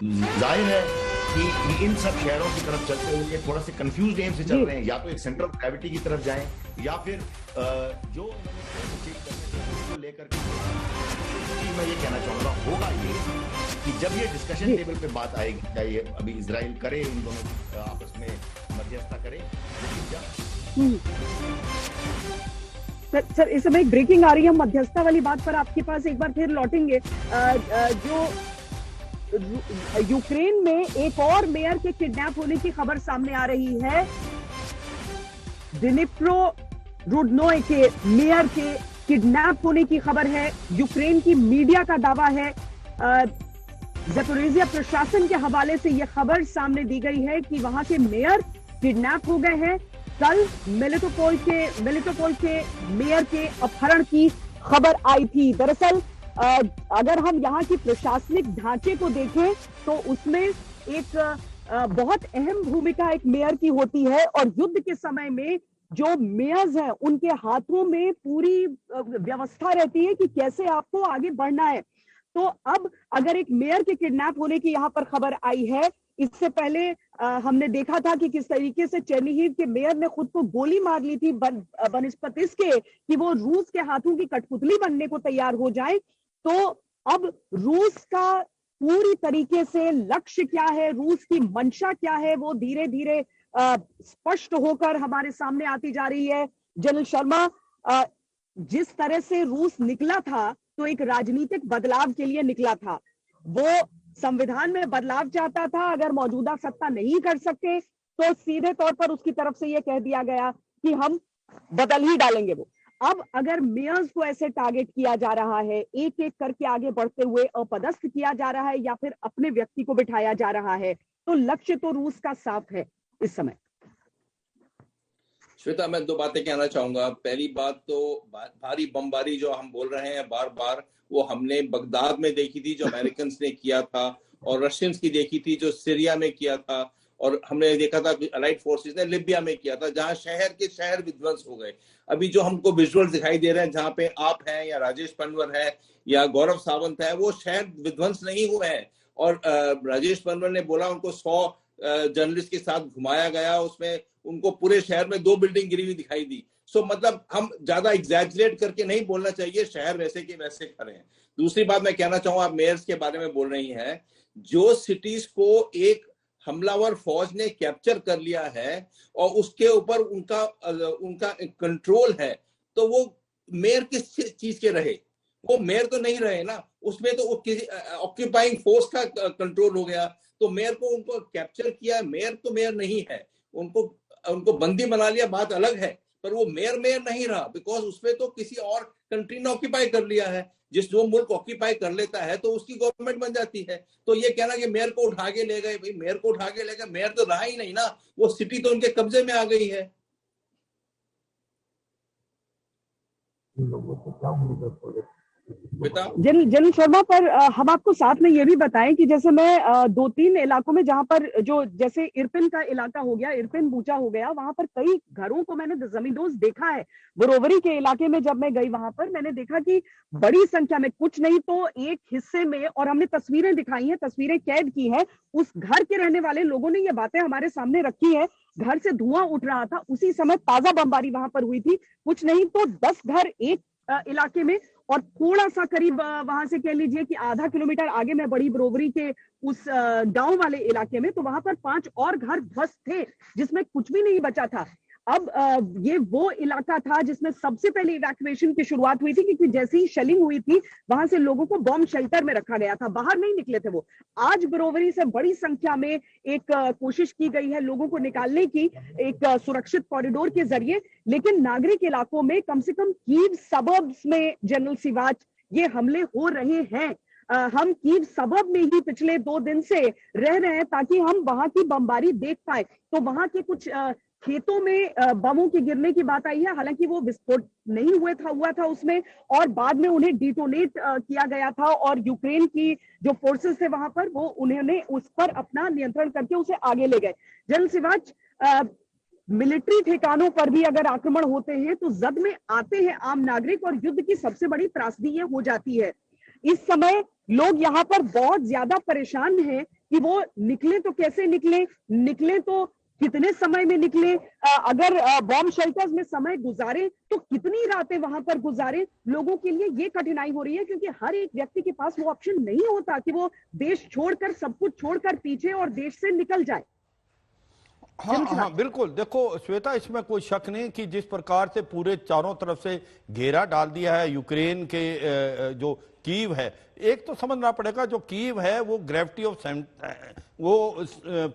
जाहिर है कि इन सब शहरों की तरफ चलते हुए थोड़ा से कंफ्यूज एम से चल रहे हैं, या तो एक सेंटर ऑफ ग्रेविटी की तरफ जाएं, या फिर जो लेकर मैं ये कहना चाहूंगा होगा ये कि जब ये डिस्कशन टेबल पे बात आएगी, चाहे अभी इजराइल करे, इन दोनों आपस में मध्यस्थता करे, लेकिन सर इस समय एक ब्रेकिंग आ रही है, मध्यस्थता वाली बात पर आपके पास एक बार फिर लौटेंगे। जो यूक्रेन में एक और मेयर के किडनैप होने की खबर सामने आ रही है। दिनिप्रो रुडनोय के मेयर के किडनैप होने की खबर है। यूक्रेन की मीडिया का दावा है, ज़पोरिज़िया प्रशासन के हवाले से यह खबर सामने दी गई है कि वहां के मेयर किडनैप हो गए हैं। कल मेलिटोपोल के मेयर के अपहरण की खबर आई थी। दरअसल अगर हम यहाँ की प्रशासनिक ढांचे को देखें तो उसमें एक बहुत अहम भूमिका एक मेयर की होती है, और युद्ध के समय में जो मेयर्स हैं उनके हाथों में पूरी व्यवस्था रहती है कि कैसे आपको आगे बढ़ना है। तो अब अगर एक मेयर के किडनैप होने की यहाँ पर खबर आई है, इससे पहले हमने देखा था कि किस तरीके से चेर्निहिव के मेयर ने खुद को गोली मार ली थी बनिस्पत के कि वो रूस के हाथों की कठपुतली बनने को तैयार हो जाए। तो अब रूस का पूरी तरीके से लक्ष्य क्या है, रूस की मंशा क्या है, वो धीरे धीरे स्पष्ट होकर हमारे सामने आती जा रही है। जनरल शर्मा, जिस तरह से रूस निकला था तो एक राजनीतिक बदलाव के लिए निकला था, वो संविधान में बदलाव चाहता था। अगर मौजूदा सत्ता नहीं कर सकते तो सीधे तौर पर उसकी तरफ से यह कह दिया गया कि हम बदल ही डालेंगे वो। अब अगर मेयर्स को ऐसे टारगेट किया जा रहा है, एक एक करके आगे बढ़ते हुए अपदस्थ किया जा रहा है या फिर अपने व्यक्ति को बिठाया जा रहा है, तो लक्ष्य तो रूस का साफ है इस समय। श्वेता, मैं 2 बातें कहना चाहूंगा। पहली बात तो भारी बमबारी जो हम बोल रहे हैं बार बार, वो हमने बगदाद में देखी थी जो अमेरिकन ने किया था, और रशियंस की देखी थी जो सीरिया में किया था, और हमने देखा था अलाइड फोर्सेस ने लिबिया में किया था, जहां शहर के शहर विध्वंस हो गए। अभी जो हमको विजुअल दिखाई दे रहे हैं, जहां पे आप हैं या राजेश पनवर है या गौरव सावंत है, वो शहर विध्वंस नहीं हुए हैं। और राजेश पनवर ने बोला उनको 100 जर्नलिस्ट के साथ घुमाया गया, उसमें उनको पूरे शहर में 2 बिल्डिंग गिरी हुई दिखाई दी। सो मतलब हम ज्यादा एग्जैजरेट करके नहीं बोलना चाहिए, शहर वैसे के वैसे खड़े हैं। दूसरी बात मैं कहना चाहूंगा, आप मेयर्स के बारे में बोल रही हैं, जो सिटीज को एक हमलावर फौज ने कैप्चर कर लिया है और उसके ऊपर उनका कंट्रोल है, तो वो मेयर किस चीज के रहे? वो मेयर तो नहीं रहे ना, उसमें तो किसी ऑक्यूपाइंग फोर्स का कंट्रोल हो गया। तो मेयर को उनको कैप्चर किया, मेयर तो मेयर नहीं है, उनको बंदी बना लिया, बात अलग है, पर वो मेयर नहीं रहा, बिकॉज उसमें तो किसी और कंट्री ने ऑक्यूपाई कर लिया है। जो मुल्क ऑक्यूपाई कर लेता है तो उसकी गवर्नमेंट बन जाती है। तो ये कहना कि मेयर को उठा के ले गए, भाई मेयर को उठा के ले गए, मेयर तो रहा ही नहीं ना, वो सिटी तो उनके कब्जे में आ गई है। जनरल शर्मा, पर हम आपको साथ में ये भी बताएं कि जैसे मैं 2-3 इलाकों में, जहां पर जो जैसे इरपिन का इलाका हो गया, इरपिन बूचा हो गया, वहां पर कई घरों को मैंने जमींदोज देखा है। बरोबरी के इलाके में जब मैं गई, वहां पर मैंने देखा कि बड़ी संख्या में, कुछ नहीं तो एक हिस्से में, और हमने तस्वीरें दिखाई हैं, तस्वीरें कैद की है, उस घर के रहने वाले लोगों ने ये बातें हमारे सामने रखी है। घर से धुआं उठ रहा था, उसी समय ताजा बमबारी वहां पर हुई थी। कुछ नहीं तो 10 घर एक इलाके में, और थोड़ा सा करीब वहां से कह लीजिए कि आधा किलोमीटर आगे में बड़ी बरोबरी के उस गांव वाले इलाके में, तो वहां पर 5 और घर ध्वस्त थे, जिसमें कुछ भी नहीं बचा था। अब ये वो इलाका था जिसमें सबसे पहले इवैक्यूएशन की शुरुआत हुई थी, क्योंकि जैसे ही शेलिंग हुई थी वहां से लोगों को बॉम्ब शेल्टर में रखा गया था, बाहर नहीं निकले थे वो। आज बरोबरी से बड़ी संख्या में एक कोशिश की गई है लोगों को निकालने की, एक सुरक्षित कॉरिडोर के जरिए, लेकिन नागरिक इलाकों में, कम से कम कीव सबर्ब्स में जनरल सिवाच, ये हमले हो रहे हैं। हम कीव सबब में ही पिछले 2 दिन से रह रहे हैं ताकि हम वहां की बमबारी देख पाए। तो वहां के कुछ खेतों में बमों के गिरने की बात आई है, हालांकि वो विस्फोट नहीं हुआ था उसमें, और बाद में उन्हें डिटोनेट किया गया था, और यूक्रेन की जो फोर्सेस थे वहां पर, वो उन्होंने उस पर अपना नियंत्रण करके उसे आगे ले गए। जनरल सिवाच, मिलिट्री ठिकानों पर भी अगर आक्रमण होते हैं तो जद में आते हैं आम नागरिक, और युद्ध की सबसे बड़ी त्रासदी ये हो जाती है। इस समय लोग यहाँ पर बहुत ज्यादा परेशान हैं कि वो निकले तो कैसे निकले तो कितने समय में निकले, अगर बॉम्ब शेल्टर्स में समय गुजारे तो कितनी रातें वहां पर गुजारे। लोगों के लिए ये कठिनाई हो रही है, क्योंकि हर एक व्यक्ति के पास वो ऑप्शन नहीं होता कि वो देश छोड़कर, सब कुछ छोड़कर पीछे और देश से निकल जाए। हाँ, बिल्कुल। देखो श्वेता, इसमें कोई शक नहीं कि जिस प्रकार से पूरे चारों तरफ से घेरा डाल दिया है यूक्रेन के जो कीव है, एक तो समझना पड़ेगा, जो कीव है वो ग्रेविटी ऑफ वो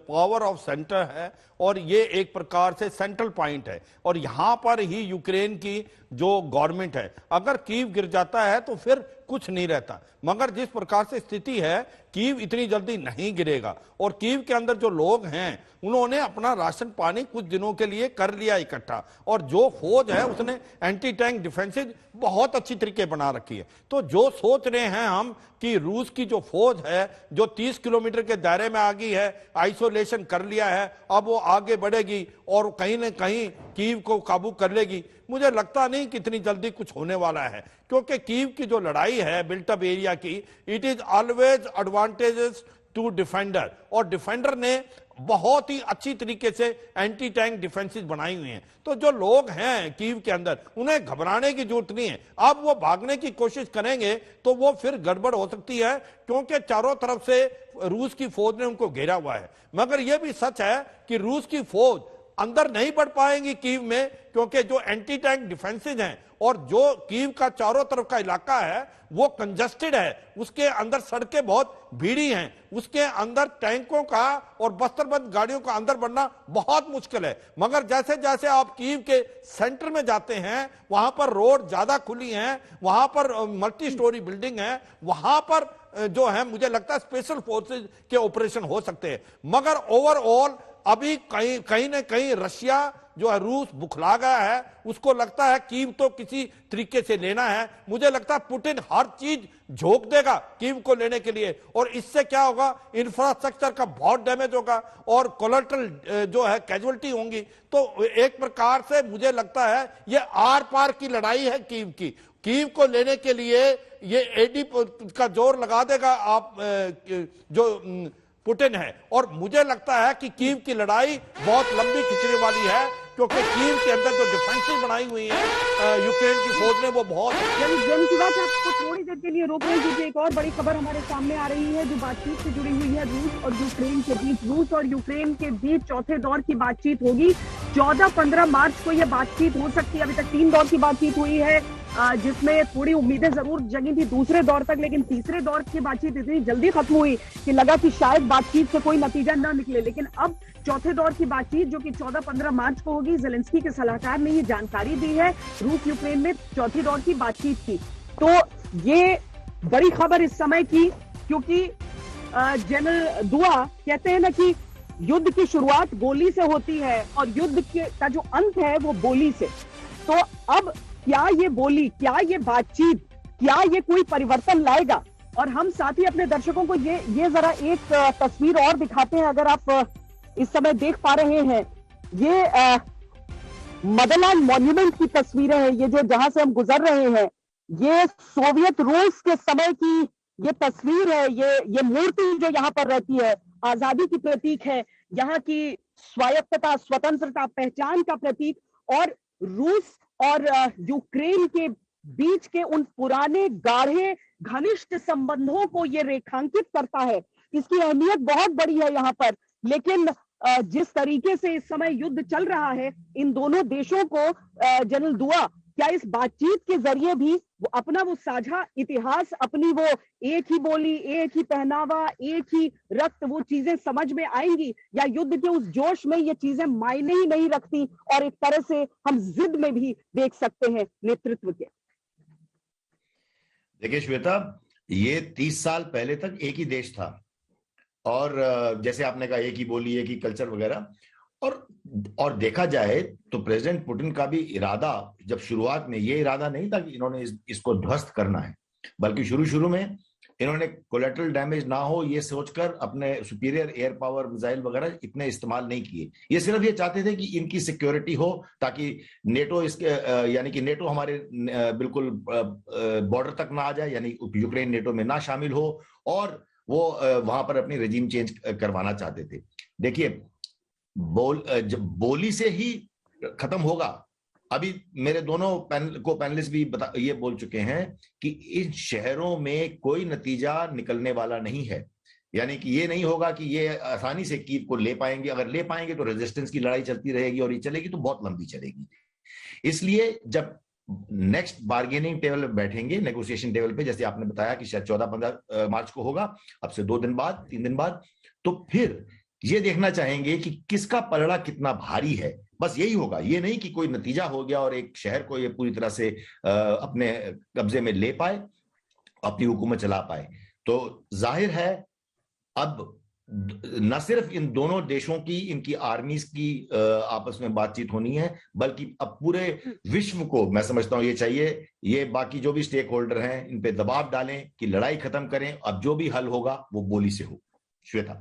पावर ऑफ सेंटर है, और ये एक प्रकार से सेंट्रल पॉइंट है, और यहां पर ही यूक्रेन की जो गवर्नमेंट है, अगर कीव गिर जाता है तो फिर कुछ नहीं रहता। मगर जिस प्रकार से स्थिति है, कीव इतनी जल्दी नहीं गिरेगा, और कीव के अंदर जो लोग हैं उन्होंने अपना राशन पानी कुछ दिनों के लिए कर लिया इकट्ठा, और जो फौज है उसने एंटी टैंक डिफेंसेज बहुत अच्छी तरीके बना रखी है। तो जो सोच रहे हैं हम कि रूस की जो फौज है, जो 30 किलोमीटर के दायरे में आ गई है, आइसोलेशन कर लिया है, अब वो आगे बढ़ेगी और कहीं न कहीं कीव को काबू कर लेगी, मुझे लगता नहीं कि इतनी जल्दी कुछ होने वाला है। क्योंकि कीव की जो लड़ाई है बिल्टअप एरिया की, it is always advantages to defender, और डिफेंडर ने बहुत ही अच्छी तरीके से एंटी टैंक डिफेंसेस बनाई हुई हैं। तो जो लोग हैं कीव के अंदर, उन्हें घबराने की जरूरत नहीं है। अब वो भागने की कोशिश करेंगे तो वो फिर गड़बड़ हो सकती है, क्योंकि चारों तरफ से रूस की फौज ने उनको घेरा हुआ है। मगर यह भी सच है कि रूस की फौज अंदर नहीं बढ़ पाएंगी कीव में, क्योंकि जो एंटी टैंक डिफेंसेज हैं और जो कीव का चारों तरफ का इलाका है वो कंजस्टेड है, उसके अंदर सड़कें बहुत भीड़ी हैं, उसके अंदर टैंकों का और बस्तरबंद गाड़ियों का अंदर बढ़ना बहुत मुश्किल है। मगर जैसे जैसे आप कीव के सेंटर में जाते हैं, वहां पर रोड ज्यादा खुली हैं, वहां पर मल्टी स्टोरी बिल्डिंग है, वहां पर जो है मुझे लगता है स्पेशल फोर्सेज के ऑपरेशन हो सकते हैं। मगर ओवरऑल अभी कहीं न कहीं रशिया जो है, रूस बुखला गया है, उसको लगता है कीव तो किसी तरीके से लेना है। मुझे लगता है पुतिन हर चीज झोंक देगा कीव को लेने के लिए, और इससे क्या होगा, इंफ्रास्ट्रक्चर का बहुत डैमेज होगा और कोलेटरल जो है कैजुअलिटी होंगी। तो एक प्रकार से मुझे लगता है ये आर पार की लड़ाई है कीव की। कीव को लेने के लिए ये एडी का जोर लगा देगा आप जो पुतिन है, और मुझे लगता है कि कीव की लड़ाई बहुत लंबी खिंचने वाली है। क्योंकि कीव के अंदर जो डिफेंसेस बनाई हुई है यूक्रेन की फौज ने वो बहुत। जन की बात आपको थोड़ी देर के लिए रोक रहे हैं क्योंकि एक और बड़ी खबर हमारे सामने आ रही है जो बातचीत से जुड़ी हुई है रूस और यूक्रेन के बीच। रूस और यूक्रेन के बीच चौथे दौर की बातचीत होगी। 14-15 मार्च को यह बातचीत हो सकती है। अभी तक 3 दौर की बातचीत हुई है जिसमें थोड़ी उम्मीदें जरूर जगी थी दूसरे दौर तक, लेकिन तीसरे दौर की बातचीत इतनी जल्दी खत्म हुई कि लगा कि शायद बातचीत से कोई नतीजा न निकले। लेकिन अब चौथे दौर की बातचीत जो कि 14-15 मार्च को होगी, जेलेंस्की के सलाहकार ने ये जानकारी दी है रूस यूक्रेन में चौथी दौर की बातचीत की। तो ये बड़ी खबर इस समय की, क्योंकि जनरल दुआ कहते हैं ना कि युद्ध की शुरुआत गोली से होती है और युद्ध का जो अंत है वो बोली से। तो अब क्या ये बोली, क्या ये बातचीत, क्या ये कोई परिवर्तन लाएगा? और हम साथ ही अपने दर्शकों को ये जरा एक तस्वीर और दिखाते हैं। अगर आप इस समय देख पा रहे हैं, ये मदरलैंड मॉन्यूमेंट की तस्वीरें हैं। ये जो जहां से हम गुजर रहे हैं, ये सोवियत रूस के समय की ये तस्वीर है। ये मूर्ति जो यहाँ पर रहती है आजादी की प्रतीक है, यहाँ की स्वायत्तता, स्वतंत्रता, पहचान का प्रतीक। और रूस और यूक्रेन के बीच के उन पुराने गाढ़े घनिष्ठ संबंधों को ये रेखांकित करता है। इसकी अहमियत बहुत बड़ी है यहाँ पर। लेकिन जिस तरीके से इस समय युद्ध चल रहा है, इन दोनों देशों को जनरल दुआ क्या इस बातचीत के जरिए भी वो अपना वो साझा इतिहास, अपनी वो एक ही बोली, एक ही पहनावा, एक ही रक्त, वो चीजें समझ में आएंगी, या युद्ध के उस जोश में ये चीजें मायने ही नहीं रखती और एक तरह से हम जिद में भी देख सकते हैं नेतृत्व के? देखिए श्वेता, ये 30 साल पहले तक एक ही देश था और जैसे आपने कहा एक ही बोली, एक ही कल्चर वगैरह। और देखा जाए तो प्रेसिडेंट पुतिन का भी इरादा जब शुरुआत में ये इरादा नहीं था कि इन्होंने इसको ध्वस्त करना है, बल्कि शुरू में इन्होंने कोलेटरल डैमेज ना हो ये सोचकर अपने सुपीरियर एयर पावर मिसाइल वगैरह इतने इस्तेमाल नहीं किए। ये सिर्फ ये चाहते थे कि इनकी सिक्योरिटी हो, ताकि नेटो इसके यानी कि नेटो हमारे बिल्कुल बॉर्डर तक ना आ जाए, यानी यूक्रेन नेटो में ना शामिल हो, और वो वहां पर अपनी रेजिम चेंज करवाना चाहते थे। देखिए बोली से ही खत्म होगा। अभी मेरे दोनों पैनलिस्ट भी ये बोल चुके हैं कि इन शहरों में कोई नतीजा निकलने वाला नहीं है, यानी कि ये नहीं होगा कि ये आसानी से कीव को ले पाएंगे। अगर ले पाएंगे तो रेजिस्टेंस की लड़ाई चलती रहेगी और ये चलेगी तो बहुत लंबी चलेगी। इसलिए जब नेक्स्ट बार्गेनिंग टेबल पे बैठेंगे, नेगोशिएशन टेबल पे, जैसे आपने बताया कि शायद 14-15 मार्च को होगा, अब से 2 दिन बाद, 3 दिन बाद, तो फिर ये देखना चाहेंगे कि किसका पलड़ा कितना भारी है। बस यही होगा, ये नहीं कि कोई नतीजा हो गया और एक शहर को ये पूरी तरह से अपने कब्जे में ले पाए, अपनी हुकूमत चला पाए। तो जाहिर है अब न सिर्फ इन दोनों देशों की, इनकी आर्मीज की आपस में बातचीत होनी है, बल्कि अब पूरे विश्व को मैं समझता हूं ये चाहिए, ये बाकी जो भी स्टेक होल्डर हैं इन पे दबाव डालें कि लड़ाई खत्म करें। अब जो भी हल होगा वो बोली से हो। श्वेता,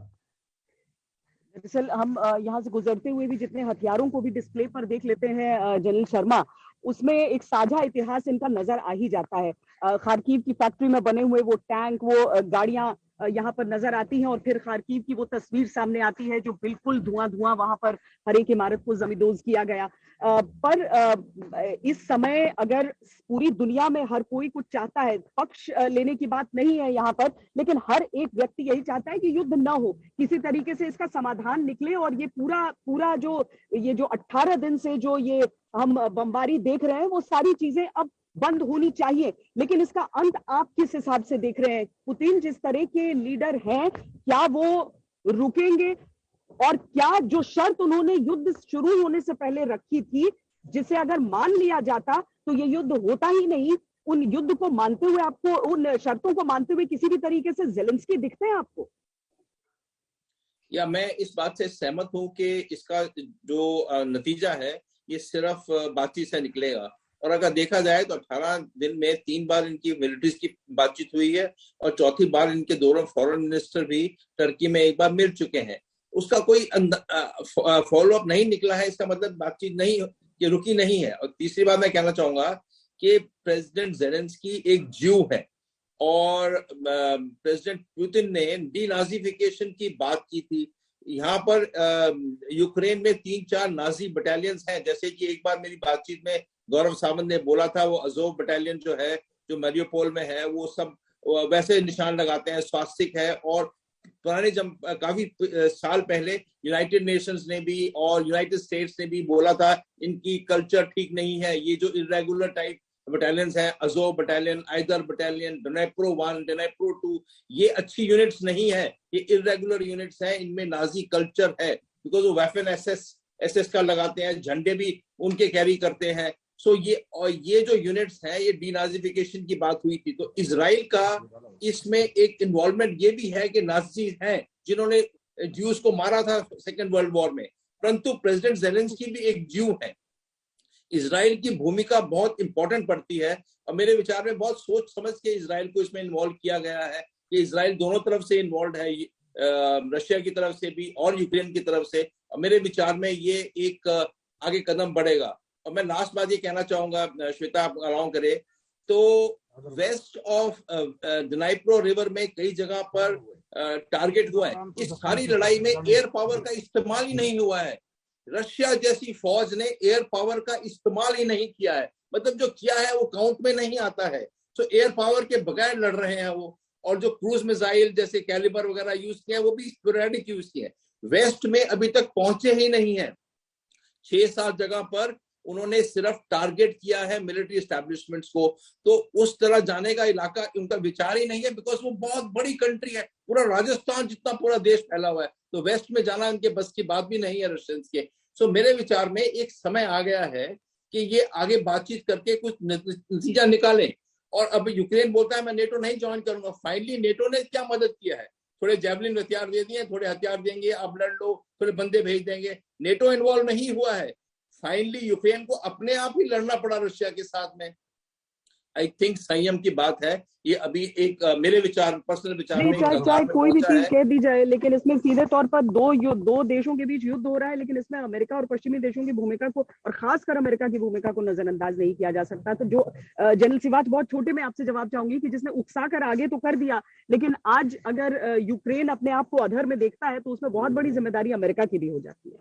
दरअसल हम यहाँ से गुजरते हुए भी जितने हथियारों को भी डिस्प्ले पर देख लेते हैं जनरल शर्मा, उसमें एक साझा इतिहास इनका नजर आ ही जाता है। खार्किव की फैक्ट्री में बने हुए वो टैंक, वो गाड़ियां यहाँ पर नजर आती हैं, और फिर खार्किव की वो तस्वीर सामने आती है जो बिल्कुल धुआं वहां पर हर एक इमारत को जमींदोज किया गया। पर इस समय अगर पूरी दुनिया में हर कोई कुछ चाहता है, पक्ष लेने की बात नहीं है यहाँ पर, लेकिन हर एक व्यक्ति यही चाहता है कि युद्ध ना हो, किसी तरीके से इसका समाधान निकले, और ये पूरा जो 18 दिन से जो ये हम बमबारी देख रहे हैं वो सारी चीजें अब बंद होनी चाहिए। लेकिन इसका अंत आप किस हिसाब से देख रहे हैं? पुतिन जिस तरह के लीडर हैं, क्या वो रुकेंगे? और क्या जो शर्त उन्होंने युद्ध शुरू होने से पहले रखी थी, जिसे अगर मान लिया जाता तो ये युद्ध होता ही नहीं, उन युद्ध को मानते हुए, आपको उन शर्तों को मानते हुए किसी भी तरीके से जेलेंस्की दिखते हैं आपको? या मैं इस बात से सहमत हूं कि इसका जो नतीजा है ये सिर्फ बातचीत से निकलेगा। और अगर देखा जाए तो 18 दिन में 3 बार इनकी मिलिट्रीज की बातचीत हुई है और चौथी बार इनके दोनों फॉरेन मिनिस्टर भी टर्की में एक बार मिल चुके हैं। उसका कोई फॉलो अप नहीं निकला है, इसका मतलब बातचीत नहीं, ये रुकी नहीं है। और तीसरी बात मैं कहना चाहूंगा कि प्रेसिडेंट जेलेंस्की एक ज्यू है और प्रेसिडेंट पुतिन ने डीनाजिफिकेशन की बात की थी, यहाँ पर यूक्रेन में 3-4 नाजी बटालियंस हैं, जैसे कि एक बार मेरी बातचीत में गौरव सावंत ने बोला था, वो अजोव बटालियन जो है, जो मैरियोपोल में है, वो सब वैसे निशान लगाते हैं, स्वास्तिक है। और पुराने काफी साल पहले यूनाइटेड नेशंस ने भी और यूनाइटेड स्टेट्स ने भी बोला था इनकी कल्चर ठीक नहीं है। ये जो इरेगुलर टाइप बटालियंस हैं, अजोव बटालियन, आइदर बटालियन, डनेप्रो 1, डनेप्रो 2, ये अच्छी यूनिट्स नहीं है, ये इरेगुलर यूनिट्स हैं, इनमें नाजी कल्चर है, बिकॉज वो वेपन एसएस का लगाते हैं, झंडे भी उनके कैरी करते हैं। सो ये जो यूनिट्स हैं, ये डीनाजिफिकेशन की बात हुई थी। तो इजराइल का इसमें एक इन्वॉल्वमेंट ये भी है कि नाजी हैं जिन्होंने ज्यूज को मारा था सेकेंड वर्ल्ड वॉर में, परंतु प्रेसिडेंट ज़ेलेंस्की भी एक ज्यू है। इजराइल की भूमिका बहुत इंपॉर्टेंट पड़ती है और मेरे विचार में बहुत सोच समझ के इजराइल को इसमें इन्वॉल्व किया गया है कि इजराइल दोनों तरफ से इन्वॉल्व है, रशिया की तरफ से भी और यूक्रेन की तरफ से। और मेरे विचार में ये एक आगे कदम बढ़ेगा। और मैं लास्ट बात ये कहना चाहूंगा, श्वेता आप अलाउ करे तो, वेस्ट ऑफ डनाइप्रो रिवर में कई जगह पर टारगेट हुआ है। इस सारी लड़ाई में एयर पावर का इस्तेमाल ही नहीं हुआ है। रशिया जैसी फौज ने एयर पावर का इस्तेमाल ही नहीं किया है, मतलब जो किया है वो काउंट में नहीं आता है। तो एयर पावर के बगैर लड़ रहे हैं वो। और जो क्रूज मिसाइल जैसे कैलिबर वगैरह यूज किए हैं वो भी स्पोरेडिक यूज किए हैं, वेस्ट में अभी तक पहुंचे ही नहीं है। 6-7 जगह पर उन्होंने सिर्फ टारगेट किया है मिलिट्री एस्टैब्लिशमेंट्स को, तो उस तरह जाने का इलाका उनका विचार ही नहीं है, बिकॉज वो बहुत बड़ी कंट्री है, पूरा राजस्थान जितना पूरा देश फैला हुआ है, तो वेस्ट में जाना उनके बस की बात भी नहीं है रशियंस के। सो मेरे विचार में एक समय आ गया है कि ये आगे बातचीत करके कुछ नतीजा निकालें। और अब यूक्रेन बोलता है मैं नेटो नहीं ज्वाइन करूंगा। फाइनली नेटो ने क्या मदद किया है? थोड़े जेवलिन हथियार दे दिए, थोड़े हथियार देंगे, अब लड़ लो, थोड़े बंदे भेज देंगे। नेटो इन्वॉल्व नहीं हुआ है। फाइनली यूक्रेन को अपने आप ही लड़ना पड़ा रशिया के साथ में। आई थिंक संयम की बात है ये। अभी एक मेरे विचार, पर्सनल विचार में, चाहे कोई भी चीज कह दी जाए, लेकिन इसमें सीधे तौर पर दो देशों के बीच युद्ध हो रहा है, लेकिन इसमें अमेरिका और पश्चिमी देशों की भूमिका को, और खासकर अमेरिका की भूमिका को नजरअंदाज नहीं किया जा सकता। तो जो जनरल सिवाच, बहुत छोटे में आपसे जवाब चाहूंगी कि जिसने उकसा कर आगे तो कर दिया, लेकिन आज अगर यूक्रेन अपने आप को अधर में देखता है तो उसमें बहुत बड़ी जिम्मेदारी अमेरिका की भी हो जाती है।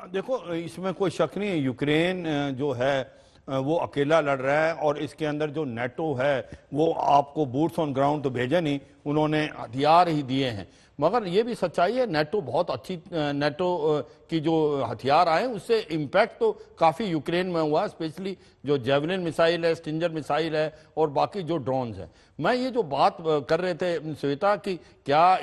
देखो, इसमें कोई शक नहीं है, यूक्रेन जो है वो अकेला लड़ रहा है और इसके अंदर जो नेटो है वो आपको बूट्स ऑन ग्राउंड तो भेजे नहीं, उन्होंने हथियार ही दिए हैं। मगर ये भी सच्चाई है, नेटो बहुत अच्छी, नेटो की जो हथियार आए उससे इम्पैक्ट तो काफ़ी यूक्रेन में हुआ, स्पेशली जो जेवलिन मिसाइल है, स्टिंजर मिसाइल है और बाकी जो ड्रोन्स है। मैं ये जो बात कर रहे थे श्वेता कि क्या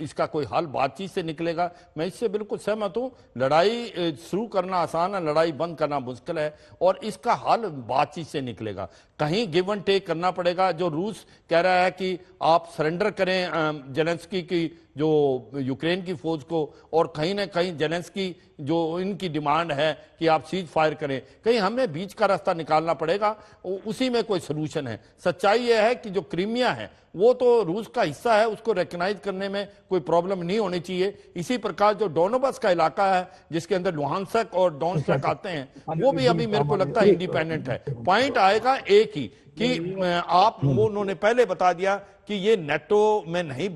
इसका कोई हल बातचीत से निकलेगा, मैं इससे बिल्कुल सहमत हूँ। लड़ाई शुरू करना आसान है, लड़ाई बंद करना मुश्किल है, और इसका हल बातचीत से निकलेगा। कहीं गिव एंड टेक करना पड़ेगा। जो रूस कह रहा है कि आप सरेंडर करें जेलेंस्की की जो यूक्रेन की फौज को, और कहीं ना कहीं जेलेंस्की जो इनकी डिमांड है कि आप सीज फायर करें, कहीं हमें बीच का रास्ता निकालना पड़ेगा, उसी में कोई सलूशन है। सच्चाई यह है कि जो क्रीमिया है वो तो रूस का हिस्सा है, उसको रिकॉग्नाइज करने में कोई प्रॉब्लम नहीं होनी चाहिए। इसी प्रकार जो डोनबास का इलाका है जिसके अंदर लुहांस्क और डोनेट्स्क आते हैं, वो भी अभी मेरे को लगता है इंडिपेंडेंट है। पॉइंट आएगा एक ही कि आप, वो उन्होंने पहले बता दिया कि ये नेटो में नहीं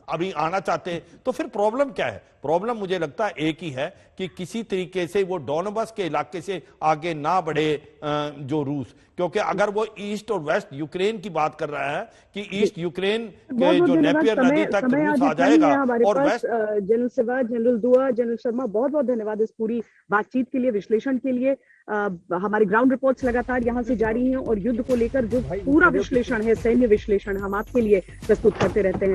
अभी आना चाहते, तो फिर प्रॉब्लम क्या है? प्रॉब्लम मुझे लगता है एक ही है कि किसी तरीके से वो डोनबास के इलाके से आगे ना बढ़े जो रूस, क्योंकि अगर वो ईस्ट और वेस्ट यूक्रेन की बात कर रहा है कि ईस्ट यूक्रेन के जो नेपियर नदी तक रूस आ जाएगा और वेस्ट। जनरल सिवा, जनरल दुआ, जनरल शर्मा, बहुत बहुत धन्यवाद इस पूरी बातचीत के लिए, विश्लेषण के लिए। हमारी ग्राउंड रिपोर्ट्स लगातार यहाँ से जारी हैं और युद्ध को लेकर जो पूरा विश्लेषण है, सैन्य विश्लेषण, हम आपके लिए प्रस्तुत करते रहते हैं।